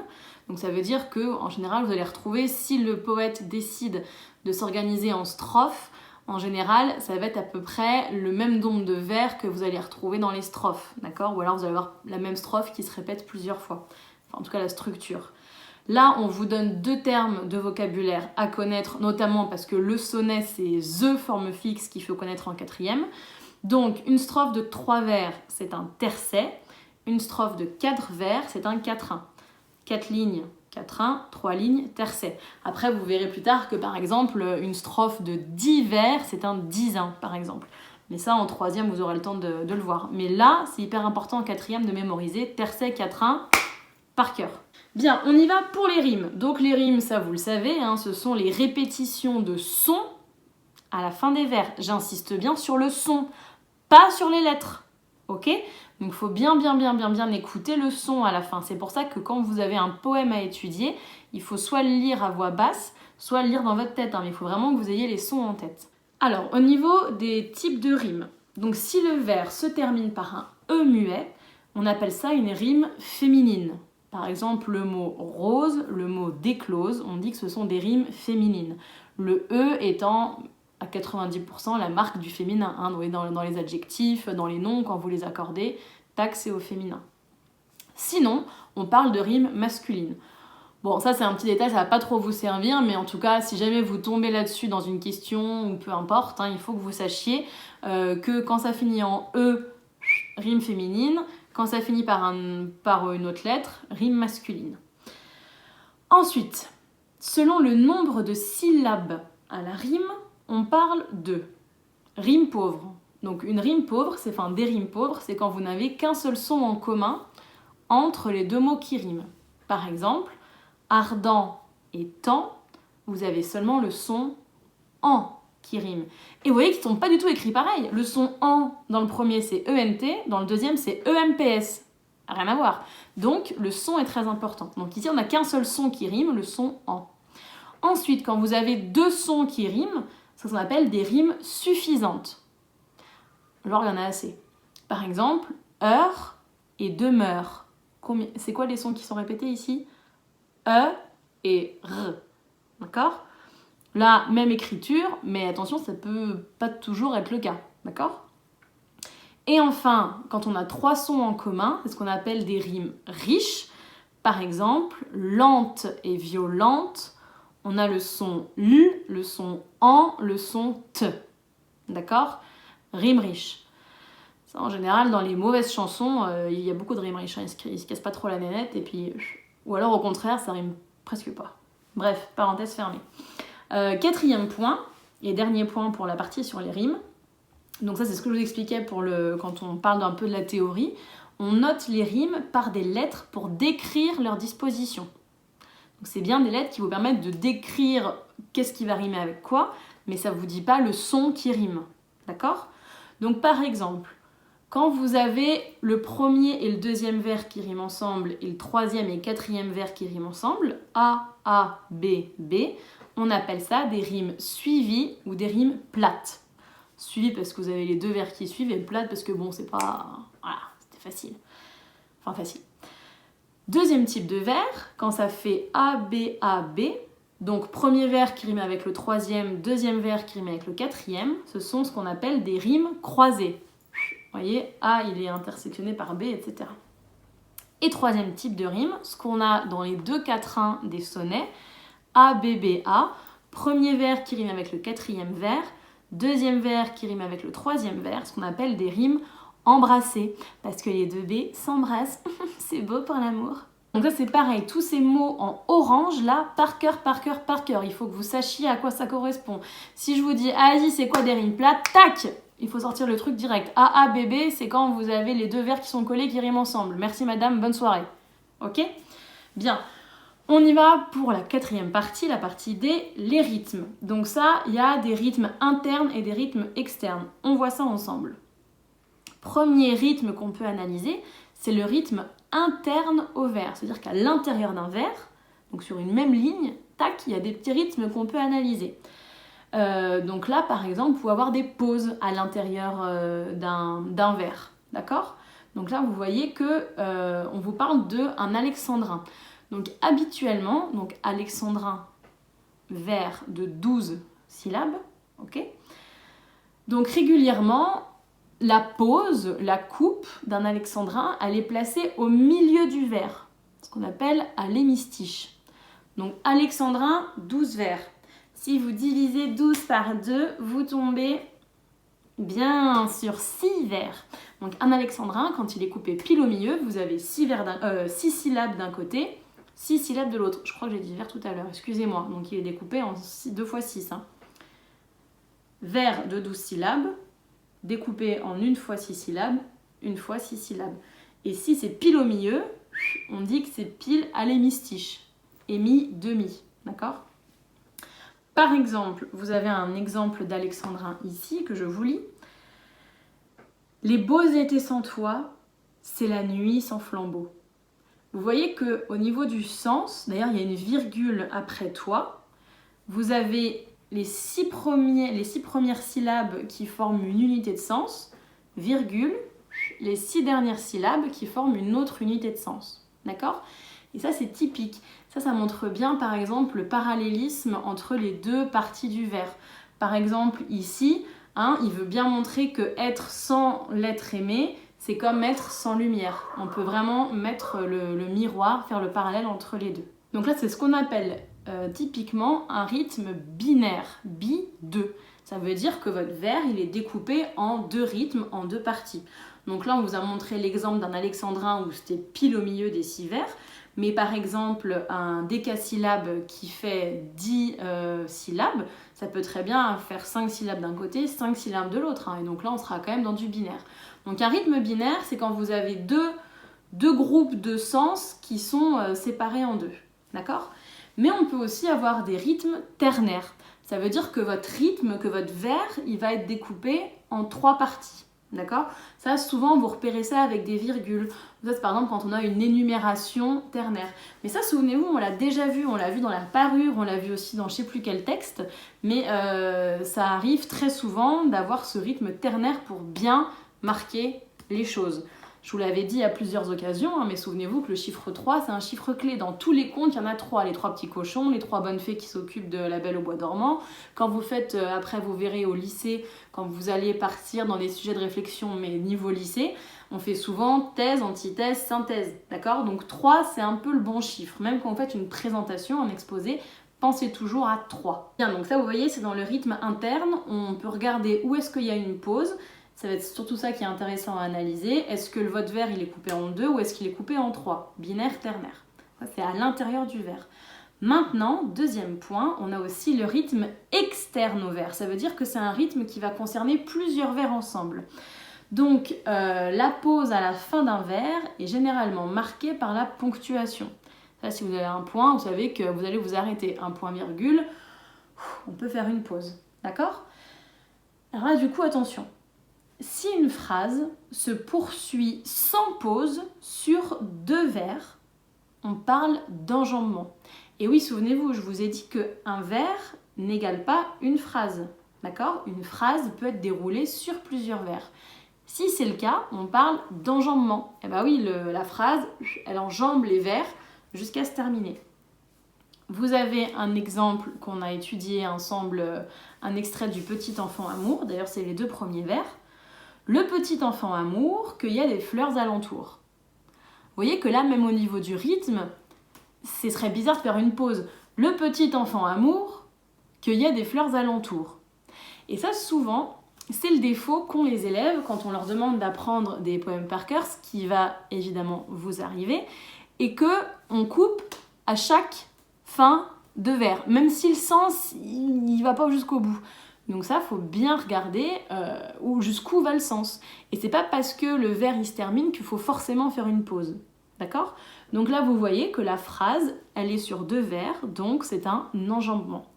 Donc ça veut dire qu'en général, vous allez retrouver, si le poète décide de s'organiser en strophes, en général, ça va être à peu près le même nombre de vers que vous allez retrouver dans les strophes, d'accord? Ou alors vous allez avoir la même strophe qui se répète plusieurs fois. Enfin, en tout cas, la structure. Là, on vous donne 2 termes de vocabulaire à connaître, notamment parce que le sonnet, c'est the forme fixe qu'il faut connaître en 4e. Donc, une strophe de 3 vers, c'est un tercet. Une strophe de 4 vers, c'est un quatrain. 4 lignes, quatrain, 3 lignes, tercet. Après, vous verrez plus tard que, par exemple, une strophe de 10 vers, c'est un dizain, par exemple. Mais ça, en 3e, vous aurez le temps de le voir. Mais là, c'est hyper important en 4e de mémoriser tercet, quatrain, par cœur. Bien, on y va pour les rimes. Donc les rimes, ça vous le savez, ce sont les répétitions de sons à la fin des vers. J'insiste bien sur le son, pas sur les lettres. Ok? Donc il faut bien écouter le son à la fin. C'est pour ça que quand vous avez un poème à étudier, il faut soit le lire à voix basse, soit le lire dans votre tête. Mais il faut vraiment que vous ayez les sons en tête. Alors, au niveau des types de rimes, donc si le vers se termine par un E muet, on appelle ça une rime féminine. Par exemple, le mot rose, le mot d'éclose, on dit que ce sont des rimes féminines. Le E étant à 90% la marque du féminin. Dans les adjectifs, dans les noms, quand vous les accordez, tac, c'est au féminin. Sinon, on parle de rimes masculines. Bon, ça c'est un petit détail, ça va pas trop vous servir, mais en tout cas, si jamais vous tombez là-dessus dans une question, ou peu importe, il faut que vous sachiez que quand ça finit en E, rime féminine, quand ça finit par une autre lettre, rime masculine. Ensuite, selon le nombre de syllabes à la rime, on parle de rime pauvre. Donc une rime pauvre, des rimes pauvres, c'est quand vous n'avez qu'un seul son en commun entre les 2 mots qui riment. Par exemple, ardent et temps, vous avez seulement le son en qui rime. Et vous voyez qu'ils ne sont pas du tout écrits pareil. Le son en dans le premier c'est ENT, dans le deuxième c'est EMPS. Rien à voir. Donc le son est très important. Donc ici on n'a qu'un seul son qui rime, le son en. Ensuite, quand vous avez 2 sons qui riment, c'est ce qu'on appelle des rimes suffisantes. Genre il y en a assez. Par exemple, heure et demeure. C'est quoi les sons qui sont répétés ici? E et R. D'accord? Là, même écriture, mais attention, ça peut pas toujours être le cas, d'accord? Et enfin, quand on a 3 sons en commun, c'est ce qu'on appelle des rimes riches. Par exemple, lente et violente, on a le son L, le son AN, le son T. D'accord? Rime riche. Ça, en général, dans les mauvaises chansons, il y a beaucoup de rimes riches. Hein. Ils se cassent pas trop la nénette. Et puis, ou alors, au contraire, ça rime presque pas. Bref, parenthèse fermée. 4e point, et dernier point pour la partie sur les rimes. Donc ça, c'est ce que je vous expliquais quand on parle un peu de la théorie. On note les rimes par des lettres pour décrire leur disposition. Donc c'est bien des lettres qui vous permettent de décrire qu'est-ce qui va rimer avec quoi, mais ça ne vous dit pas le son qui rime. D'accord? Donc par exemple, quand vous avez le premier et le deuxième vers qui riment ensemble et le troisième et quatrième vers qui riment ensemble, A, B, B, on appelle ça des rimes suivies ou des rimes plates. Suivies parce que vous avez les deux vers qui suivent et plates parce que bon, c'est pas... Voilà, c'était facile. Enfin facile. Deuxième type de vers, quand ça fait A, B, A, B, donc premier vers qui rime avec le troisième, deuxième vers qui rime avec le quatrième, ce sont ce qu'on appelle des rimes croisées. Vous voyez, A il est intersectionné par B, etc. Et troisième type de rime, ce qu'on a dans les deux quatrains des sonnets, A, B, B, A, premier vers qui rime avec le quatrième vers, deuxième vers qui rime avec le troisième vers, ce qu'on appelle des rimes embrassées, parce que les deux B s'embrassent, c'est beau pour l'amour. Donc ça c'est pareil, tous ces mots en orange là, par cœur, par cœur, par cœur, il faut que vous sachiez à quoi ça correspond. Si je vous dis Asie, c'est quoi des rimes plates, tac, il faut sortir le truc direct. A, B, B, c'est quand vous avez les deux vers qui sont collés qui riment ensemble. Merci madame, bonne soirée. Ok? Bien. On y va pour la quatrième partie, la partie D, les rythmes. Donc ça, il y a des rythmes internes et des rythmes externes. On voit ça ensemble. Premier rythme qu'on peut analyser, c'est le rythme interne au vers. C'est-à-dire qu'à l'intérieur d'un vers, donc sur une même ligne, tac, il y a des petits rythmes qu'on peut analyser. Donc là, par exemple, vous pouvez avoir des pauses à l'intérieur d'un vers. D'accord? Donc là, vous voyez qu'on vous parle d'un alexandrin. Donc habituellement, alexandrin, vers de 12 syllabes, ok? Donc régulièrement, la pause, la coupe d'un alexandrin, elle est placée au milieu du vers, ce qu'on appelle à l'hémistiche. Donc alexandrin, 12 vers. Si vous divisez 12 par 2, vous tombez bien sur 6 vers. Donc un alexandrin, quand il est coupé pile au milieu, vous avez 6 syllabes d'un côté, 6 syllabes de l'autre. Je crois que j'ai dit vers tout à l'heure, excusez-moi. Donc il est découpé en 2 fois 6. Hein. Vers de 12 syllabes, découpé en 1 fois 6 syllabes, 1 fois 6 syllabes. Et si c'est pile au milieu, on dit que c'est pile à l'hémistiche. Hémi, demi. D'accord? Par exemple, vous avez un exemple d'alexandrin ici que je vous lis. Les beaux étés sans toi, c'est la nuit sans flambeau. Vous voyez qu'au niveau du sens, d'ailleurs il y a une virgule après toi, vous avez les 6 premières syllabes qui forment une unité de sens, virgule, les 6 dernières syllabes qui forment une autre unité de sens. D'accord? Et ça c'est typique. Ça montre bien par exemple le parallélisme entre les deux parties du vers. Par exemple ici, il veut bien montrer que être sans l'être aimé, c'est comme être sans lumière. On peut vraiment mettre le miroir, faire le parallèle entre les deux. Donc là, c'est ce qu'on appelle typiquement un rythme binaire, bi-2. Ça veut dire que votre vers, il est découpé en 2 rythmes, en 2 parties. Donc là, on vous a montré l'exemple d'un alexandrin où c'était pile au milieu des 6 vers. Mais par exemple, un décasyllabe qui fait 10 syllabes, ça peut très bien faire 5 syllabes d'un côté, 5 syllabes de l'autre. Et donc là, on sera quand même dans du binaire. Donc un rythme binaire, c'est quand vous avez deux groupes de sens qui sont séparés en 2. D'accord? Mais on peut aussi avoir des rythmes ternaires. Ça veut dire que votre rythme, que votre vers, il va être découpé en 3 parties. D'accord? Ça, souvent, vous repérez ça avec des virgules. Ça, c'est par exemple quand on a une énumération ternaire. Mais ça, souvenez-vous, on l'a déjà vu. On l'a vu dans la parure, on l'a vu aussi dans je ne sais plus quel texte. Mais ça arrive très souvent d'avoir ce rythme ternaire pour bien marquer les choses. Je vous l'avais dit à plusieurs occasions, hein, mais souvenez-vous que le chiffre 3, c'est un chiffre clé. Dans tous les contes, il y en a 3. Les 3 petits cochons, les 3 bonnes fées qui s'occupent de la Belle au bois dormant. Quand vous faites, après vous verrez au lycée, quand vous allez partir dans des sujets de réflexion, mais niveau lycée, on fait souvent thèse, antithèse, synthèse. D'accord? Donc 3, c'est un peu le bon chiffre. Même quand vous faites une présentation, un exposé, pensez toujours à 3. Bien, donc ça, vous voyez, c'est dans le rythme interne. On peut regarder où est-ce qu'il y a une pause. Ça va être surtout ça qui est intéressant à analyser. Est-ce que votre vers il est coupé en 2 ou est-ce qu'il est coupé en 3? Binaire, ternaire. Ça, c'est à l'intérieur du vers. Maintenant, deuxième point, on a aussi le rythme externe au vers. Ça veut dire que c'est un rythme qui va concerner plusieurs vers ensemble. Donc, la pause à la fin d'un vers est généralement marquée par la ponctuation. Ça, si vous avez un point, vous savez que vous allez vous arrêter. Un point virgule, on peut faire une pause. D'accord? Alors là, du coup, attention. Si une phrase se poursuit sans pause sur 2 vers, on parle d'enjambement. Et oui, souvenez-vous, je vous ai dit qu'un vers n'égale pas une phrase. D'accord? Une phrase peut être déroulée sur plusieurs vers. Si c'est le cas, on parle d'enjambement. Et bien oui, la phrase, elle enjambe les vers jusqu'à se terminer. Vous avez un exemple qu'on a étudié ensemble, un extrait du Petit enfant amour. D'ailleurs, c'est les 2 premiers vers. Le petit enfant amour, cueillait des fleurs alentour. Vous voyez que là, même au niveau du rythme, ce serait bizarre de faire une pause. Le petit enfant amour cueillait des fleurs alentour. Et ça, souvent, c'est le défaut qu'ont les élèves quand on leur demande d'apprendre des poèmes par cœur, ce qui va évidemment vous arriver, et qu'on coupe à chaque fin de vers, même si le sens, il va pas jusqu'au bout. Donc ça, il faut bien regarder jusqu'où va le sens. Et c'est pas parce que le vers il se termine qu'il faut forcément faire une pause. D'accord? Donc là, vous voyez que la phrase, elle est sur 2 vers, donc c'est un enjambement.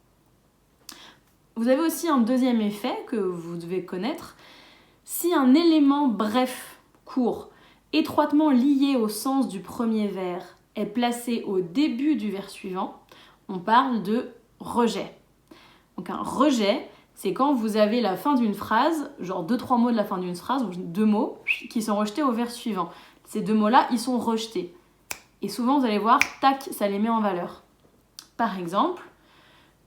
Vous avez aussi un deuxième effet que vous devez connaître. Si un élément bref, court, étroitement lié au sens du premier vers est placé au début du vers suivant, on parle de rejet. Donc un rejet, c'est quand vous avez la fin d'une phrase, genre 2-3 mots de la fin d'une phrase, ou 2 mots, qui sont rejetés au vers suivant. Ces 2 mots-là, ils sont rejetés. Et souvent, vous allez voir, tac, ça les met en valeur. Par exemple,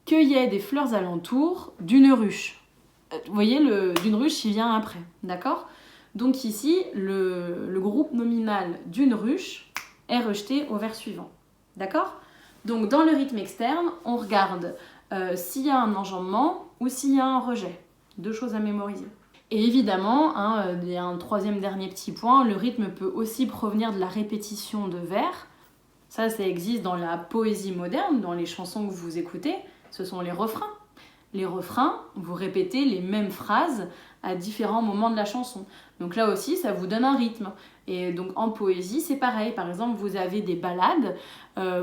cueillait des fleurs alentour d'une ruche. Vous voyez, d'une ruche, il vient après, d'accord? Donc ici, le groupe nominal d'une ruche est rejeté au vers suivant, d'accord? Donc dans le rythme externe, on regarde s'il y a un enjambement ou s'il y a un rejet. 2 choses à mémoriser. Et évidemment, il y a un troisième dernier petit point, le rythme peut aussi provenir de la répétition de vers. Ça existe dans la poésie moderne, dans les chansons que vous écoutez, ce sont les refrains. Les refrains, vous répétez les mêmes phrases à différents moments de la chanson. Donc là aussi, ça vous donne un rythme. Et donc en poésie, c'est pareil. Par exemple, vous avez des ballades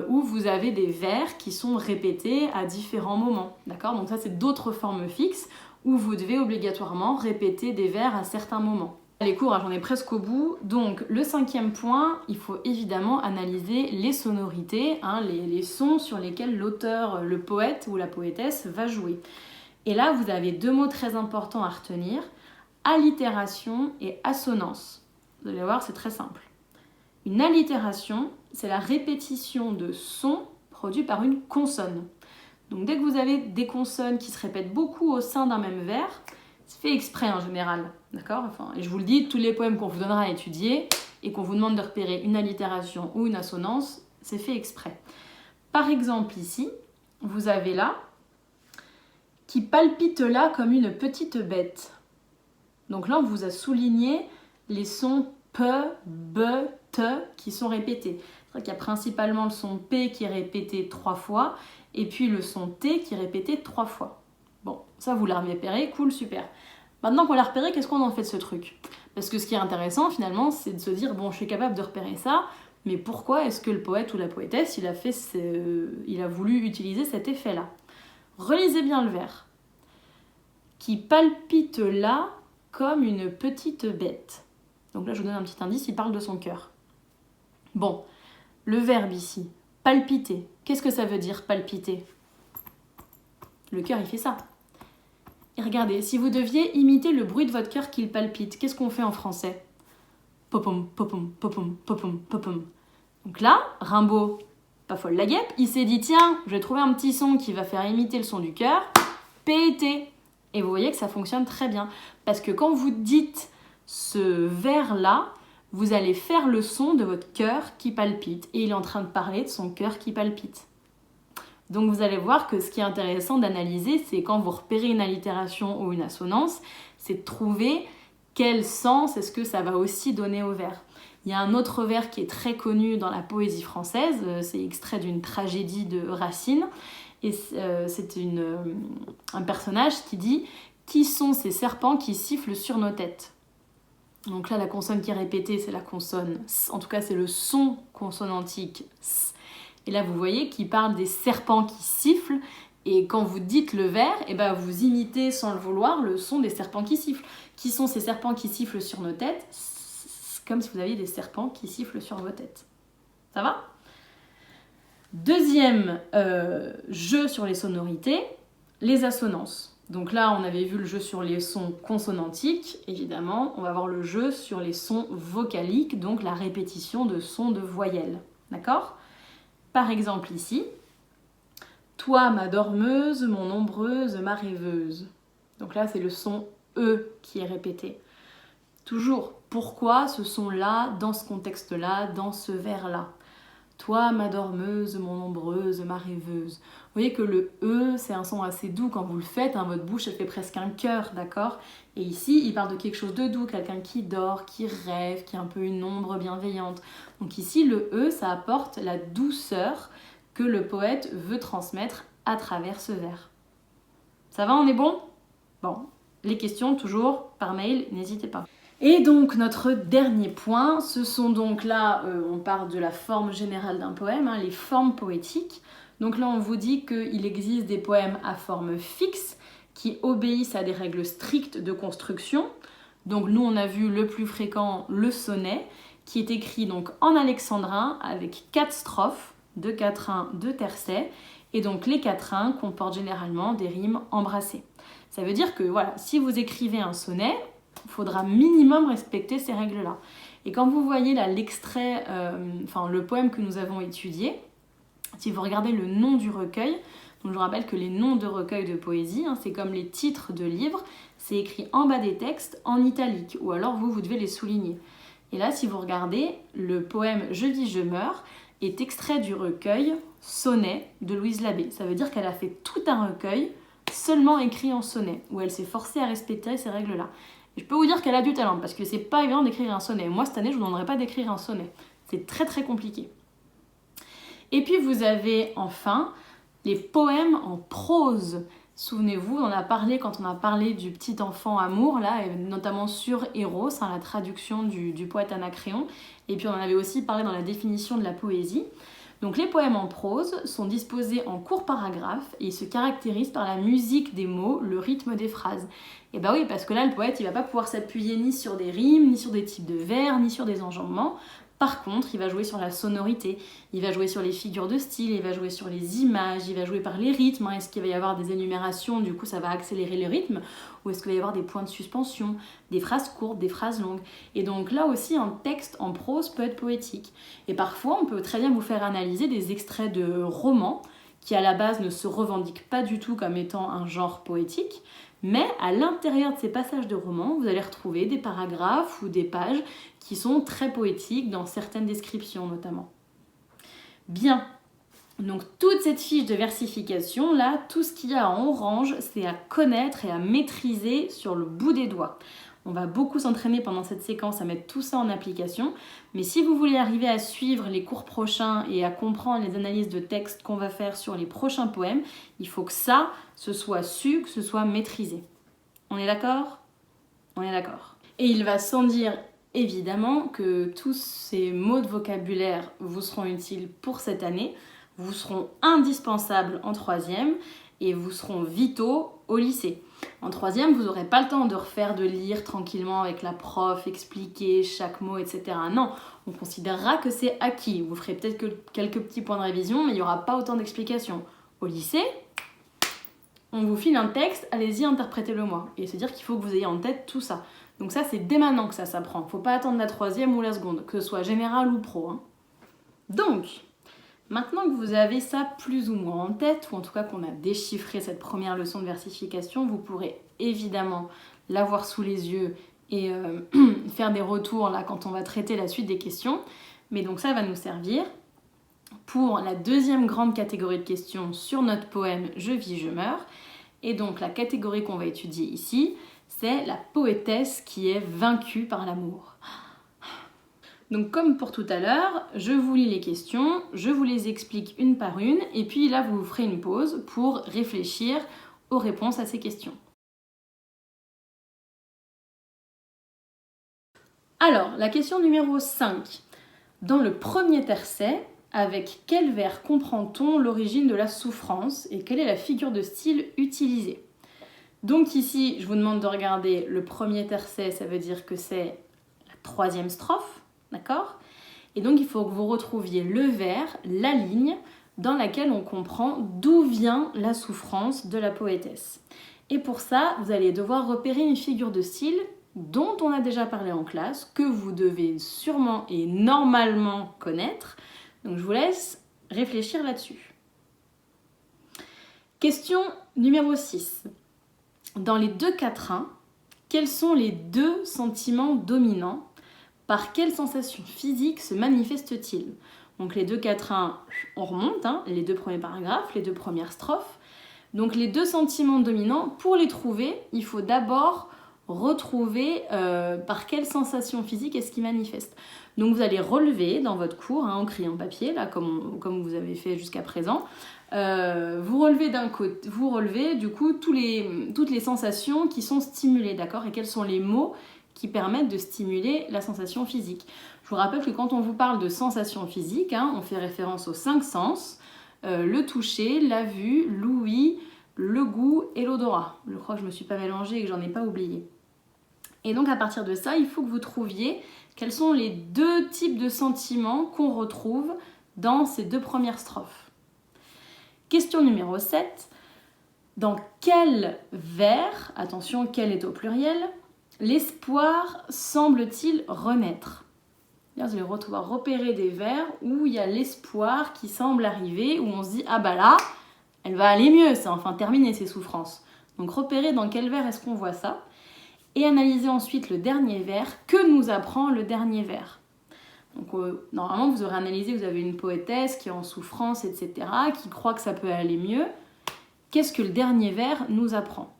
où vous avez des vers qui sont répétés à différents moments. D'accord? Donc ça, c'est d'autres formes fixes où vous devez obligatoirement répéter des vers à certains moments. Les cours, j'en ai presque au bout. Donc le 5e point, il faut évidemment analyser les sonorités, les sons sur lesquels l'auteur, le poète ou la poétesse va jouer. Et là, vous avez 2 mots très importants à retenir, allitération et assonance. Vous allez voir, c'est très simple. Une allitération, c'est la répétition de sons produits par une consonne. Donc dès que vous avez des consonnes qui se répètent beaucoup au sein d'un même vers, c'est fait exprès en général, d'accord? Et je vous le dis, tous les poèmes qu'on vous donnera à étudier et qu'on vous demande de repérer une allitération ou une assonance, c'est fait exprès. Par exemple ici, vous avez là « qui palpite là comme une petite bête ». Donc là, on vous a souligné les sons P, B, T qui sont répétés. C'est vrai qu'il y a principalement le son P qui est répété 3 fois et puis le son T qui est répété 3 fois. Bon, ça vous l'avez repéré, cool, super. Maintenant qu'on l'a repéré, qu'est-ce qu'on en fait de ce truc? Parce que ce qui est intéressant finalement, c'est de se dire, bon, je suis capable de repérer ça, mais pourquoi est-ce que le poète ou la poétesse, il a voulu utiliser cet effet-là? Relisez bien le vers. Qui palpite là comme une petite bête. Donc là, je vous donne un petit indice, il parle de son cœur. Bon, le verbe ici, palpiter. Qu'est-ce que ça veut dire, palpiter? Le cœur, il fait ça. Et regardez, si vous deviez imiter le bruit de votre cœur qu'il palpite, qu'est-ce qu'on fait en français? popom, popom, popom, popom, popom. Donc là, Rimbaud, pas folle la guêpe, il s'est dit tiens, je vais trouver un petit son qui va faire imiter le son du cœur, P&T. Et vous voyez que ça fonctionne très bien. Parce que quand vous dites ce vers-là, vous allez faire le son de votre cœur qui palpite. Et il est en train de parler de son cœur qui palpite. Donc vous allez voir que ce qui est intéressant d'analyser, c'est quand vous repérez une allitération ou une assonance, c'est de trouver quel sens est-ce que ça va aussi donner au vers. Il y a un autre vers qui est très connu dans la poésie française, c'est extrait d'une tragédie de Racine, et c'est un personnage qui dit « Qui sont ces serpents qui sifflent sur nos têtes ?» Donc là, la consonne qui est répétée, c'est la consonne S, en tout cas c'est le son consonantique S. Et là, vous voyez qu'il parle des serpents qui sifflent, et quand vous dites le vers, eh ben, vous imitez sans le vouloir le son des serpents qui sifflent. Qui sont ces serpents qui sifflent sur nos têtes ? C'est comme si vous aviez des serpents qui sifflent sur vos têtes. Ça va ? Deuxième jeu sur les sonorités, les assonances. Donc là, on avait vu le jeu sur les sons consonantiques, évidemment. On va voir le jeu sur les sons vocaliques, donc la répétition de sons de voyelles. D'accord ? Par exemple ici, toi ma dormeuse, mon ombreuse, ma rêveuse. Donc là, c'est le son E qui est répété. Toujours, pourquoi ce son-là, dans ce contexte-là, dans ce vers-là ? Toi, ma dormeuse, mon ombreuse, ma rêveuse. Vous voyez que le E, c'est un son assez doux. Quand vous le faites, hein, votre bouche, elle fait presque un cœur, d'accord ? Et ici, il parle de quelque chose de doux, quelqu'un qui dort, qui rêve, qui a un peu une ombre bienveillante. Donc ici, le E, ça apporte la douceur que le poète veut transmettre à travers ce vers. Ça va, on est bon ? Bon, les questions, toujours par mail, n'hésitez pas. Et donc notre dernier point, ce sont donc là, on parle de la forme générale d'un poème, hein, les formes poétiques. Donc là on vous dit qu'il existe des poèmes à forme fixe qui obéissent à des règles strictes de construction. Donc nous on a vu le plus fréquent, le sonnet, qui est écrit donc en alexandrin avec 4 strophes, 2 quatrains, 2 tercets, et donc les quatrains comportent généralement des rimes embrassées. Ça veut dire que voilà, si vous écrivez un sonnet, il faudra minimum respecter ces règles-là. Et quand vous voyez là l'extrait, le poème que nous avons étudié, si vous regardez le nom du recueil, donc je vous rappelle que les noms de recueils de poésie, hein, c'est comme les titres de livres, c'est écrit en bas des textes en italique, ou alors vous devez les souligner. Et là, si vous regardez, le poème « Je vis, je meurs » est extrait du recueil « Sonnet » de Louise Labbé. Ça veut dire qu'elle a fait tout un recueil seulement écrit en sonnet, où elle s'est forcée à respecter ces règles-là. Et je peux vous dire qu'elle a du talent, parce que c'est pas évident d'écrire un sonnet. Moi, cette année, je vous demanderai pas d'écrire un sonnet. C'est très très compliqué. Et puis vous avez enfin les poèmes en prose. Souvenez-vous, on a parlé quand on a parlé du petit enfant amour, là, et notamment sur Eros, hein, la traduction du poète Anacréon. Et puis on en avait aussi parlé dans la définition de la poésie. Donc les poèmes en prose sont disposés en courts paragraphes et ils se caractérisent par la musique des mots, le rythme des phrases. Et bah oui, parce que là le poète il va pas pouvoir s'appuyer ni sur des rimes, ni sur des types de vers, ni sur des enjambements. Par contre, il va jouer sur la sonorité, il va jouer sur les figures de style, il va jouer sur les images, il va jouer par les rythmes. Est-ce qu'il va y avoir des énumérations, du coup ça va accélérer le rythme, ou est-ce qu'il va y avoir des points de suspension, des phrases courtes, des phrases longues. Et donc là aussi, un texte en prose peut être poétique. Et parfois, on peut très bien vous faire analyser des extraits de romans qui à la base ne se revendiquent pas du tout comme étant un genre poétique, mais à l'intérieur de ces passages de romans, vous allez retrouver des paragraphes ou des pages qui sont très poétiques dans certaines descriptions notamment. Bien, donc toute cette fiche de versification, là, tout ce qu'il y a en orange, c'est à connaître et à maîtriser sur le bout des doigts. On va beaucoup s'entraîner pendant cette séquence à mettre tout ça en application, mais si vous voulez arriver à suivre les cours prochains et à comprendre les analyses de texte qu'on va faire sur les prochains poèmes, il faut que ça, ce soit su, que ce soit maîtrisé. On est d'accord ? On est d'accord. Et il va sans dire évidemment que tous ces mots de vocabulaire vous seront utiles pour cette année, vous seront indispensables en troisième et vous seront vitaux au lycée. En troisième, vous n'aurez pas le temps de lire tranquillement avec la prof, expliquer chaque mot, etc. Non, on considérera que c'est acquis. Vous ferez peut-être que quelques petits points de révision, mais il n'y aura pas autant d'explications. Au lycée, on vous file un texte, allez-y, interprétez-le moi. Et c'est-à-dire qu'il faut que vous ayez en tête tout ça. Donc ça, c'est dès maintenant que ça s'apprend. Faut pas attendre la troisième ou la seconde, que ce soit général ou pro, hein. Donc, maintenant que vous avez ça plus ou moins en tête, ou en tout cas qu'on a déchiffré cette première leçon de versification, vous pourrez évidemment l'avoir sous les yeux et faire des retours là quand on va traiter la suite des questions. Mais donc ça va nous servir pour la deuxième grande catégorie de questions sur notre poème Je vis, je meurs. Et donc la catégorie qu'on va étudier ici, c'est la poétesse qui est vaincue par l'amour. Donc comme pour tout à l'heure, je vous lis les questions, je vous les explique une par une, et puis là vous ferez une pause pour réfléchir aux réponses à ces questions. Alors, la question numéro 5. Dans le premier tercet, avec quel vers comprend-on l'origine de la souffrance et quelle est la figure de style utilisée? Donc ici, je vous demande de regarder le premier tercet, ça veut dire que c'est la troisième strophe, d'accord? Et donc il faut que vous retrouviez le vers, la ligne, dans laquelle on comprend d'où vient la souffrance de la poétesse. Et pour ça, vous allez devoir repérer une figure de style dont on a déjà parlé en classe, que vous devez sûrement et normalement connaître. Donc je vous laisse réfléchir là-dessus. Question numéro 6. Dans les deux quatrains, quels sont les deux sentiments dominants? Par quelle sensation physique se manifestent-ils? Donc les deux quatrains, on remonte, hein, les deux premiers paragraphes, les deux premières strophes. Donc les deux sentiments dominants, pour les trouver, il faut d'abord retrouver par quelle sensation physique est-ce qu'ils manifestent. Donc vous allez relever dans votre cours, hein, en crayon papier, là, comme vous avez fait jusqu'à présent. Vous relevez du coup toutes les sensations qui sont stimulées, d'accord? Et quels sont les mots qui permettent de stimuler la sensation physique. Je vous rappelle que quand on vous parle de sensation physique, hein, on fait référence aux 5 sens, le toucher, la vue, l'ouïe, le goût et l'odorat. Je crois que je ne me suis pas mélangée et que j'en ai pas oublié. Et donc à partir de ça, il faut que vous trouviez quels sont les deux types de sentiments qu'on retrouve dans ces deux premières strophes. Question numéro 7. Dans quel vers, attention, quel est au pluriel, l'espoir semble-t-il renaître? Vous allez repérer des vers où il y a l'espoir qui semble arriver, où on se dit « Ah bah là, elle va aller mieux, c'est enfin terminé ses souffrances ». Donc repérez dans quel vers est-ce qu'on voit ça. Et analysez ensuite le dernier vers. Que nous apprend le dernier vers? Donc normalement, vous aurez analysé, vous avez une poétesse qui est en souffrance, etc., qui croit que ça peut aller mieux. Qu'est-ce que le dernier vers nous apprend?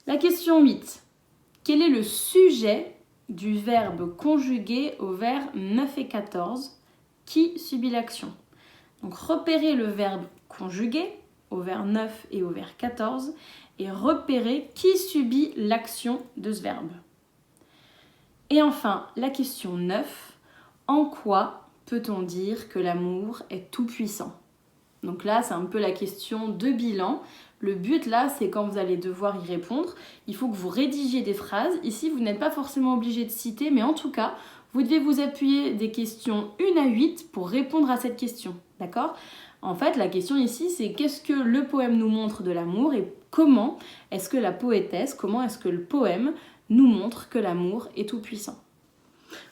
La question 8. Quel est le sujet du verbe conjugué au vers 9 et 14 qui subit l'action? Donc repérez le verbe conjugué au vers 9 et au vers 14 et repérez qui subit l'action de ce verbe. Et enfin, la question 9. En quoi peut-on dire que l'amour est tout puissant? Donc là, c'est un peu la question de bilan. Le but là, c'est quand vous allez devoir y répondre, il faut que vous rédigiez des phrases. Ici, vous n'êtes pas forcément obligé de citer, mais en tout cas, vous devez vous appuyer des questions 1 à 8 pour répondre à cette question. D'accord? En fait, la question ici, c'est qu'est-ce que le poème nous montre de l'amour et comment est-ce que la poétesse, comment est-ce que le poème nous montre que l'amour est tout puissant?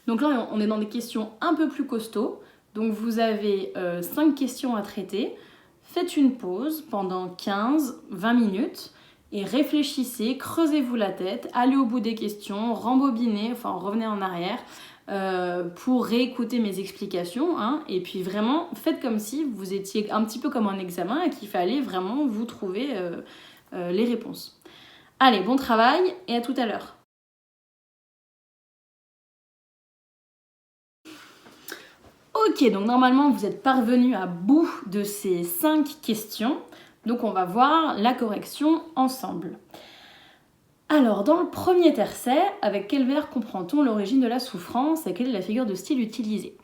Donc là, on est dans des questions un peu plus costauds. Donc vous avez 5 questions à traiter. Faites une pause pendant 15-20 minutes et réfléchissez, creusez-vous la tête, allez au bout des questions, rembobinez, enfin revenez en arrière pour réécouter mes explications. Hein, et puis vraiment, faites comme si vous étiez un petit peu comme un examen et qu'il fallait vraiment vous trouver les réponses. Allez, bon travail et à tout à l'heure. Ok, donc normalement vous êtes parvenu à bout de ces 5 questions, donc on va voir la correction ensemble. Alors, dans le premier tercet, avec quel vers comprend-on l'origine de la souffrance et quelle est la figure de style utilisée?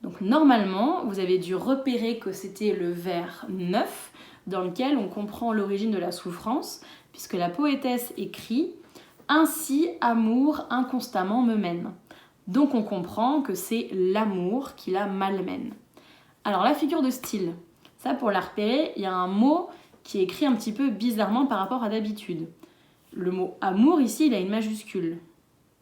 Donc normalement, vous avez dû repérer que c'était le vers 9, dans lequel on comprend l'origine de la souffrance, puisque la poétesse écrit « Ainsi, amour inconstamment me mène ». Donc on comprend que c'est l'amour qui la malmène. Alors la figure de style, ça pour la repérer, il y a un mot qui est écrit un petit peu bizarrement par rapport à d'habitude. Le mot amour ici, il a une majuscule.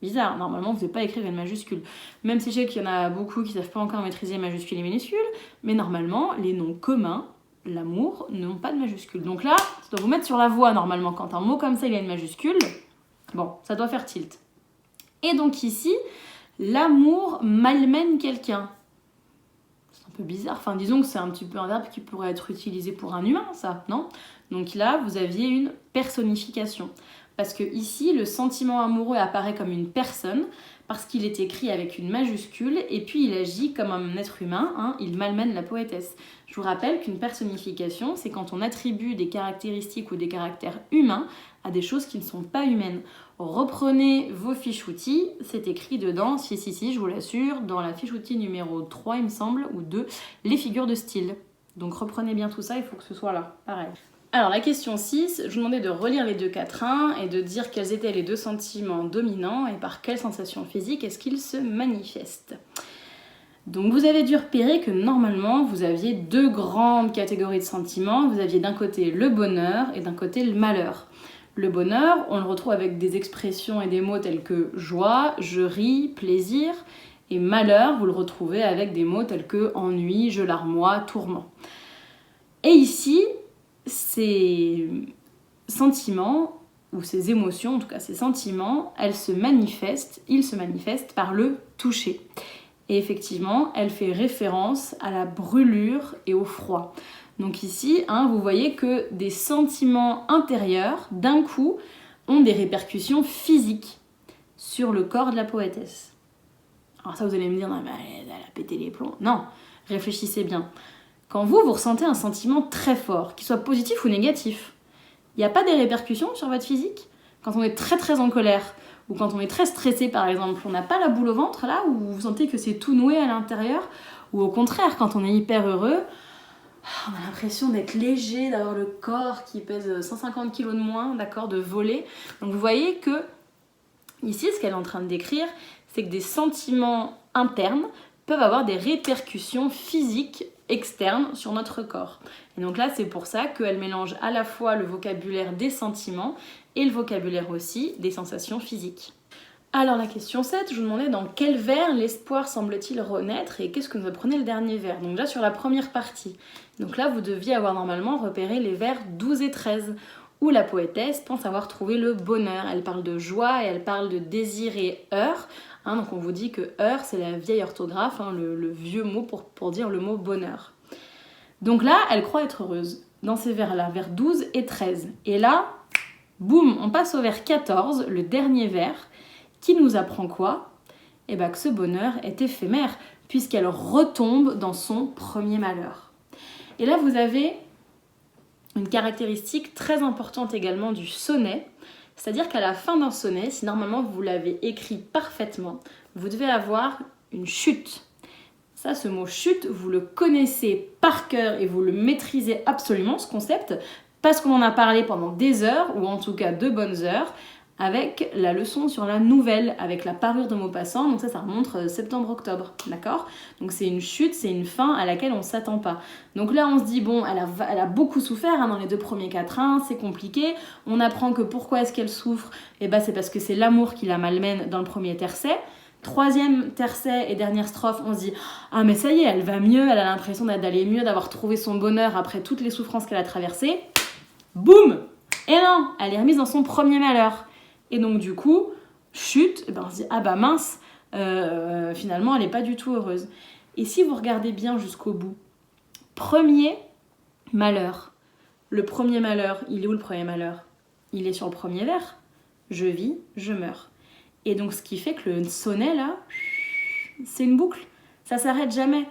Bizarre, normalement vous ne devez pas écrire une majuscule. Même si je sais qu'il y en a beaucoup qui ne savent pas encore maîtriser majuscules et minuscules, mais normalement les noms communs, l'amour, n'ont pas de majuscule. Donc là, ça doit vous mettre sur la voie normalement. Quand un mot comme ça il a une majuscule, bon, ça doit faire tilt. Et donc ici, l'amour malmène quelqu'un. C'est un peu bizarre, enfin disons que c'est un petit peu un verbe qui pourrait être utilisé pour un humain, ça, non? Donc là, vous aviez une personnification. Parce que ici, le sentiment amoureux apparaît comme une personne, parce qu'il est écrit avec une majuscule, et puis il agit comme un être humain, hein, il malmène la poétesse. Je vous rappelle qu'une personnification, c'est quand on attribue des caractéristiques ou des caractères humains à des choses qui ne sont pas humaines. Reprenez vos fiches outils, c'est écrit dedans, si, je vous l'assure, dans la fiche outil numéro 3, il me semble, ou 2, les figures de style. Donc reprenez bien tout ça, il faut que ce soit là, pareil. Alors la question 6, je vous demandais de relire les deux quatrains et de dire quels étaient les deux sentiments dominants et par quelles sensations physiques est-ce qu'ils se manifestent. Donc vous avez dû repérer que normalement vous aviez deux grandes catégories de sentiments. Vous aviez d'un côté le bonheur et d'un côté le malheur. Le bonheur, on le retrouve avec des expressions et des mots tels que joie, je ris, plaisir. Et malheur, vous le retrouvez avec des mots tels que ennui, je larmoie, tourment. Et ici, ces sentiments, ou ces émotions, en tout cas ces sentiments, ils se manifestent par le toucher. Et effectivement, elle fait référence à la brûlure et au froid. Donc ici, vous voyez que des sentiments intérieurs, d'un coup, ont des répercussions physiques sur le corps de la poétesse. Alors ça, vous allez me dire, non, mais elle a pété les plombs. Non, réfléchissez bien. Quand vous ressentez un sentiment très fort, qu'il soit positif ou négatif, il n'y a pas des répercussions sur votre physique? Quand on est très très en colère, ou quand on est très stressé par exemple, on n'a pas la boule au ventre là, où vous sentez que c'est tout noué à l'intérieur? Ou au contraire, quand on est hyper heureux, on a l'impression d'être léger, d'avoir le corps qui pèse 150 kg de moins, d'accord, de voler. Donc vous voyez que, ici, ce qu'elle est en train de décrire, c'est que des sentiments internes peuvent avoir des répercussions physiques externes sur notre corps. Et donc là, c'est pour ça qu'elle mélange à la fois le vocabulaire des sentiments et le vocabulaire aussi des sensations physiques. Alors la question 7, je vous demandais dans quel vers l'espoir semble-t-il renaître et qu'est-ce que nous apprenait le dernier vers. Donc là, sur la première partie. Donc là, vous deviez avoir normalement repéré les vers 12 et 13, où la poétesse pense avoir trouvé le bonheur. Elle parle de joie et elle parle de désir et heure. Donc on vous dit que heure, c'est la vieille orthographe, le vieux mot pour dire le mot bonheur. Donc là, elle croit être heureuse dans ces vers-là, vers 12 et 13. Et là, boum, on passe au vers 14, le dernier vers, qui nous apprend quoi? Eh bien que ce bonheur est éphémère, puisqu'elle retombe dans son premier malheur. Et là, vous avez une caractéristique très importante également du sonnet, c'est-à-dire qu'à la fin d'un sonnet, si normalement vous l'avez écrit parfaitement, vous devez avoir une chute. Ça, ce mot chute, vous le connaissez par cœur et vous le maîtrisez absolument, ce concept, parce qu'on en a parlé pendant des heures, ou en tout cas de bonnes heures, avec la leçon sur la nouvelle, avec la parure de Maupassant. Donc ça remonte septembre-octobre, d'accord? Donc c'est une chute, c'est une fin à laquelle on ne s'attend pas. Donc là, on se dit, bon, elle a beaucoup souffert dans les deux premiers quatrains, c'est compliqué. On apprend que pourquoi est-ce qu'elle souffre? Eh ben, c'est parce que c'est l'amour qui la malmène dans le premier tercet. Troisième tercet et dernière strophe, on se dit « Ah mais ça y est, elle va mieux, elle a l'impression d'aller mieux, d'avoir trouvé son bonheur après toutes les souffrances qu'elle a traversées. » Boum! Et non, elle est remise dans son premier malheur. Et donc du coup, chute, on se dit « Ah bah mince, finalement elle n'est pas du tout heureuse. » Et si vous regardez bien jusqu'au bout, premier malheur. Le premier malheur, il est où le premier malheur? Il est sur le premier vers. Je vis, je meurs. Et donc ce qui fait que le sonnet là, c'est une boucle, ça s'arrête jamais.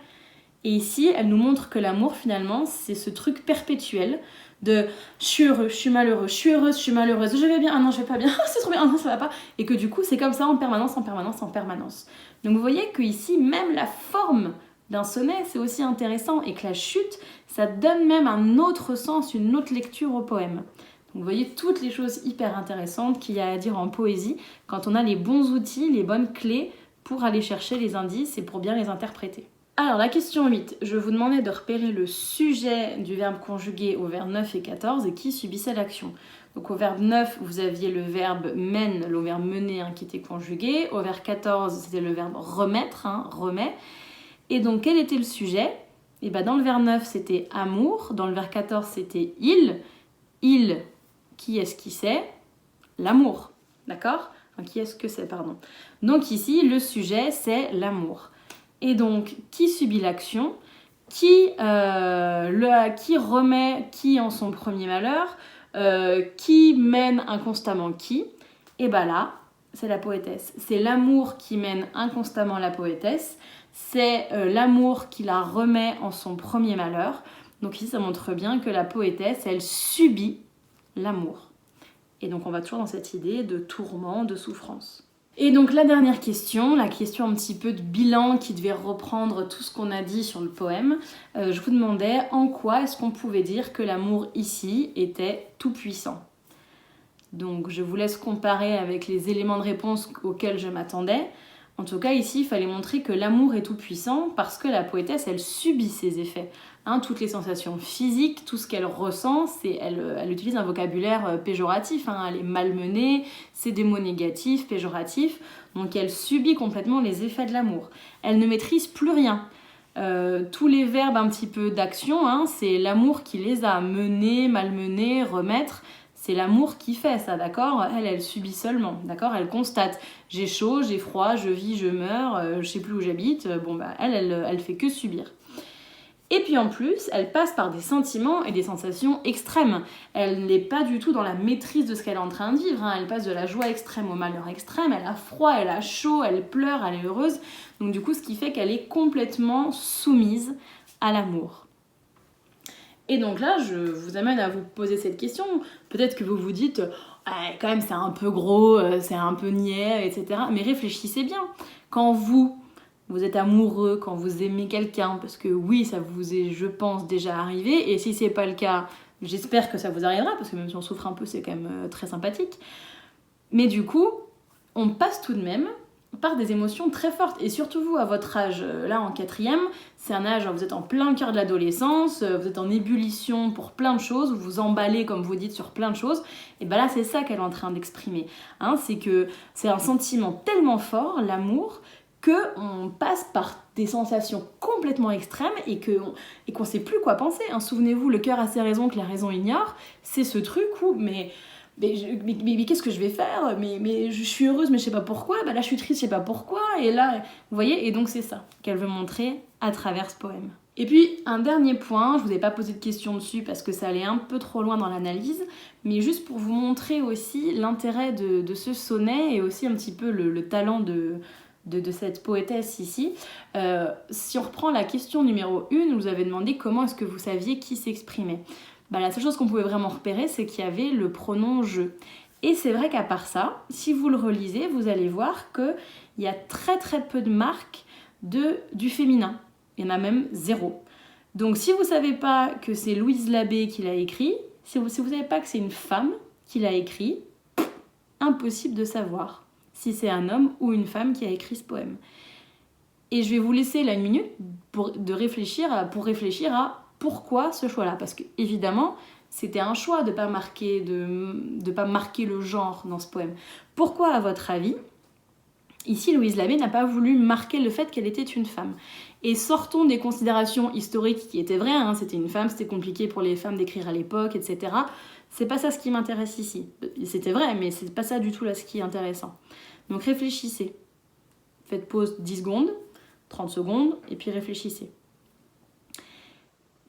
Et ici, elle nous montre que l'amour finalement, c'est ce truc perpétuel de je suis heureux, je suis malheureux, je suis heureuse, je suis malheureuse, je vais bien, ah non je vais pas bien, c'est trop bien, ah non ça va pas. Et que du coup c'est comme ça en permanence, en permanence, en permanence. Donc vous voyez que ici, même la forme d'un sonnet, c'est aussi intéressant et que la chute, ça donne même un autre sens, une autre lecture au poème. Donc vous voyez toutes les choses hyper intéressantes qu'il y a à dire en poésie quand on a les bons outils, les bonnes clés pour aller chercher les indices et pour bien les interpréter. Alors la question 8, je vous demandais de repérer le sujet du verbe conjugué au vers 9 et 14 et qui subissait l'action. Donc au verbe 9, vous aviez le verbe mène, le verbe mener qui était conjugué. Au verbe 14, c'était le verbe remettre, remet. Et donc quel était le sujet? Et ben, dans le verbe 9, c'était amour. Dans le verbe 14, c'était il. Il, qui est-ce qui c'est? L'amour. D'accord? Enfin, qui est-ce que c'est, pardon. Donc ici, le sujet, c'est l'amour. Et donc, qui subit l'action? Qui remet qui en son premier malheur? Qui mène inconstamment qui? Et ben là, c'est la poétesse. C'est l'amour qui mène inconstamment la poétesse. C'est l'amour qui la remet en son premier malheur. Donc ici, ça montre bien que la poétesse, elle subit l'amour. Et donc on va toujours dans cette idée de tourment, de souffrance. Et donc la dernière question, la question un petit peu de bilan qui devait reprendre tout ce qu'on a dit sur le poème, je vous demandais en quoi est-ce qu'on pouvait dire que l'amour ici était tout puissant. Donc je vous laisse comparer avec les éléments de réponse auxquels je m'attendais. En tout cas ici, il fallait montrer que l'amour est tout puissant parce que la poétesse, elle subit ses effets. Toutes les sensations physiques, tout ce qu'elle ressent, elle utilise un vocabulaire péjoratif, elle est malmenée, c'est des mots négatifs, péjoratifs, donc elle subit complètement les effets de l'amour. Elle ne maîtrise plus rien. Tous les verbes un petit peu d'action, c'est l'amour qui les a menés, malmenés, remettre, c'est l'amour qui fait ça, d'accord? Elle subit seulement, d'accord? Elle constate, j'ai chaud, j'ai froid, je vis, je meurs, je sais plus où j'habite, elle fait que subir. Et puis en plus, elle passe par des sentiments et des sensations extrêmes. Elle n'est pas du tout dans la maîtrise de ce qu'elle est en train de vivre. Elle passe de la joie extrême au malheur extrême. Elle a froid, elle a chaud, elle pleure, elle est heureuse. Donc du coup, ce qui fait qu'elle est complètement soumise à l'amour. Et donc là, je vous amène à vous poser cette question. Peut-être que vous vous dites, quand même c'est un peu gros, c'est un peu niais, etc. Mais réfléchissez bien. Quand vous êtes amoureux, quand vous aimez quelqu'un, parce que oui, ça vous est, je pense, déjà arrivé, et si c'est pas le cas, j'espère que ça vous arrivera, parce que même si on souffre un peu, c'est quand même très sympathique. Mais du coup, on passe tout de même par des émotions très fortes, et surtout vous, à votre âge, là en 4e, c'est un âge où vous êtes en plein cœur de l'adolescence, vous êtes en ébullition pour plein de choses, vous vous emballez, comme vous dites, sur plein de choses, et ben là, c'est ça qu'elle est en train d'exprimer. C'est que c'est un sentiment tellement fort, l'amour, qu'on passe par des sensations complètement extrêmes et qu'on ne sait plus quoi penser. Souvenez-vous, le cœur a ses raisons que la raison ignore. C'est ce truc où, mais qu'est-ce que je vais faire, mais je suis heureuse, mais je sais pas pourquoi. Là, je suis triste, je sais pas pourquoi. Et là, vous voyez, et donc c'est ça qu'elle veut montrer à travers ce poème. Et puis, un dernier point, je vous ai pas posé de questions dessus parce que ça allait un peu trop loin dans l'analyse, mais juste pour vous montrer aussi l'intérêt de ce sonnet et aussi un petit peu le talent de cette poétesse ici. Si on reprend la question numéro 1, vous avez demandé comment est-ce que vous saviez qui s'exprimait. La seule chose qu'on pouvait vraiment repérer, c'est qu'il y avait le pronom « je ». Et c'est vrai qu'à part ça, si vous le relisez, vous allez voir qu'il y a très très peu de marques du féminin. Il y en a même 0. Donc si vous ne savez pas que c'est Louise Labbé qui l'a écrit, si vous ne savez pas que c'est une femme qui l'a écrit, impossible de savoir si c'est un homme ou une femme qui a écrit ce poème. Et je vais vous laisser là une minute pour réfléchir à pourquoi ce choix-là. Parce que évidemment, c'était un choix de ne pas marquer le genre dans ce poème. Pourquoi, à votre avis, ici Louise Labbé n'a pas voulu marquer le fait qu'elle était une femme? Et sortons des considérations historiques qui étaient vraies, c'était une femme, c'était compliqué pour les femmes d'écrire à l'époque, etc. C'est pas ça ce qui m'intéresse ici. C'était vrai, mais c'est pas ça du tout là ce qui est intéressant. Donc réfléchissez. Faites pause 10 secondes, 30 secondes, et puis réfléchissez.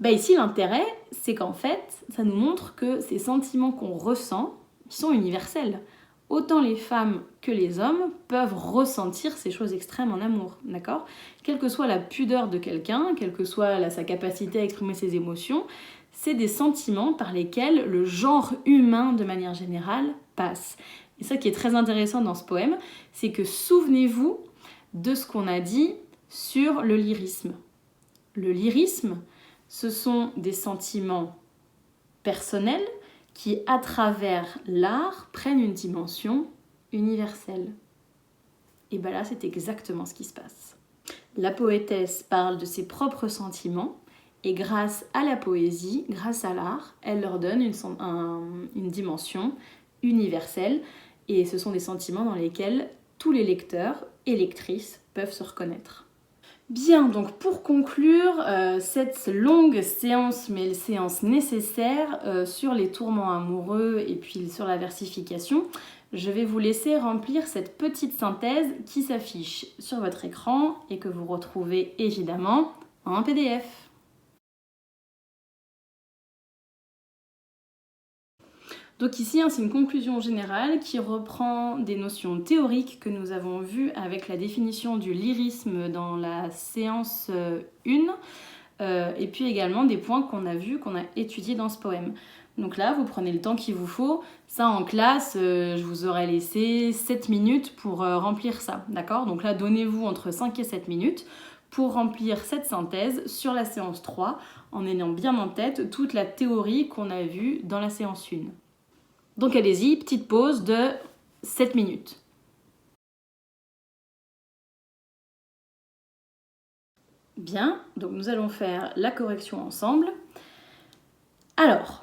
Ici, l'intérêt, c'est qu'en fait, ça nous montre que ces sentiments qu'on ressent, ils sont universels. Autant les femmes que les hommes peuvent ressentir ces choses extrêmes en amour, d'accord? Quelle que soit la pudeur de quelqu'un, quelle que soit sa capacité à exprimer ses émotions, c'est des sentiments par lesquels le genre humain, de manière générale, passe. Et ça qui est très intéressant dans ce poème, c'est que souvenez-vous de ce qu'on a dit sur le lyrisme. Le lyrisme, ce sont des sentiments personnels qui, à travers l'art, prennent une dimension universelle. Et là, c'est exactement ce qui se passe. La poétesse parle de ses propres sentiments, Et grâce à la poésie, grâce à l'art, elle leur donne une dimension universelle. Et ce sont des sentiments dans lesquels tous les lecteurs et lectrices peuvent se reconnaître. Bien, donc pour conclure cette longue séance, mais séance nécessaire sur les tourments amoureux et puis sur la versification, je vais vous laisser remplir cette petite synthèse qui s'affiche sur votre écran et que vous retrouvez évidemment en PDF. Donc ici, c'est une conclusion générale qui reprend des notions théoriques que nous avons vues avec la définition du lyrisme dans la séance 1, et puis également des points qu'on a vus, qu'on a étudiés dans ce poème. Donc là, vous prenez le temps qu'il vous faut. Ça, en classe, je vous aurais laissé 7 minutes pour remplir ça, d'accord? Donc là, donnez-vous entre 5 et 7 minutes pour remplir cette synthèse sur la séance 3, en ayant bien en tête toute la théorie qu'on a vue dans la séance 1. Donc allez-y, petite pause de 7 minutes. Bien, donc nous allons faire la correction ensemble. Alors,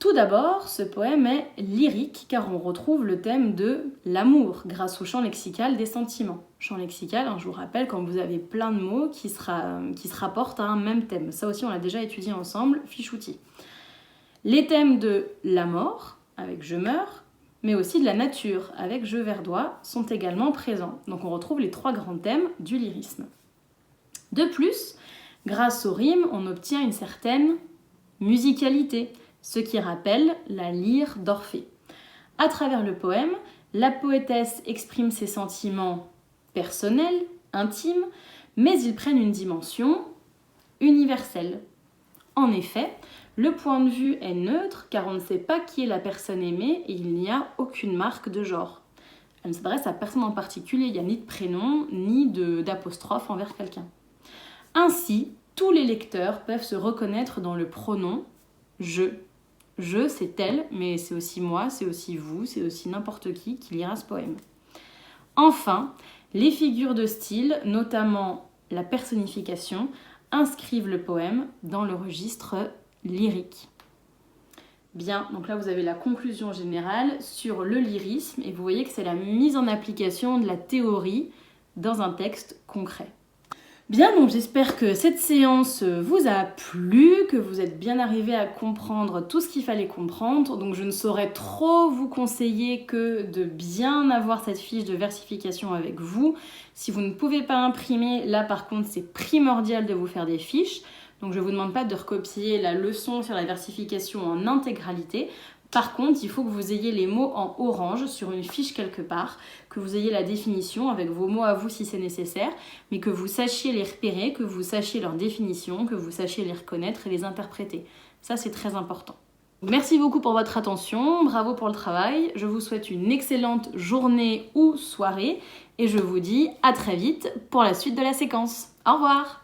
tout d'abord, ce poème est lyrique car on retrouve le thème de l'amour grâce au champ lexical des sentiments. Champ lexical, je vous rappelle, quand vous avez plein de mots qui se rapportent à un même thème. Ça aussi, on l'a déjà étudié ensemble, fiche outil. Les thèmes de la mort, avec je meurs, mais aussi de la nature, avec je verdois, sont également présents. Donc on retrouve les 3 grands thèmes du lyrisme. De plus, grâce aux rimes, on obtient une certaine musicalité, ce qui rappelle la lyre d'Orphée. À travers le poème, la poétesse exprime ses sentiments personnels, intimes, mais ils prennent une dimension universelle. En effet, le point de vue est neutre car on ne sait pas qui est la personne aimée et il n'y a aucune marque de genre. Elle ne s'adresse à personne en particulier, il n'y a ni de prénom ni d'apostrophe envers quelqu'un. Ainsi, tous les lecteurs peuvent se reconnaître dans le pronom « je ». Je, c'est elle, mais c'est aussi moi, c'est aussi vous, c'est aussi n'importe qui lira ce poème. Enfin, les figures de style, notamment la personnification, inscrivent le poème dans le registre lyrique. Bien, donc là vous avez la conclusion générale sur le lyrisme et vous voyez que c'est la mise en application de la théorie dans un texte concret. Bien, donc j'espère que cette séance vous a plu, que vous êtes bien arrivé à comprendre tout ce qu'il fallait comprendre. Donc je ne saurais trop vous conseiller que de bien avoir cette fiche de versification avec vous. Si vous ne pouvez pas imprimer, là par contre c'est primordial de vous faire des fiches. Donc je ne vous demande pas de recopier la leçon sur la versification en intégralité. Par contre, il faut que vous ayez les mots en orange sur une fiche quelque part, que vous ayez la définition avec vos mots à vous si c'est nécessaire, mais que vous sachiez les repérer, que vous sachiez leur définition, que vous sachiez les reconnaître et les interpréter. Ça, c'est très important. Merci beaucoup pour votre attention, bravo pour le travail. Je vous souhaite une excellente journée ou soirée et je vous dis à très vite pour la suite de la séquence. Au revoir!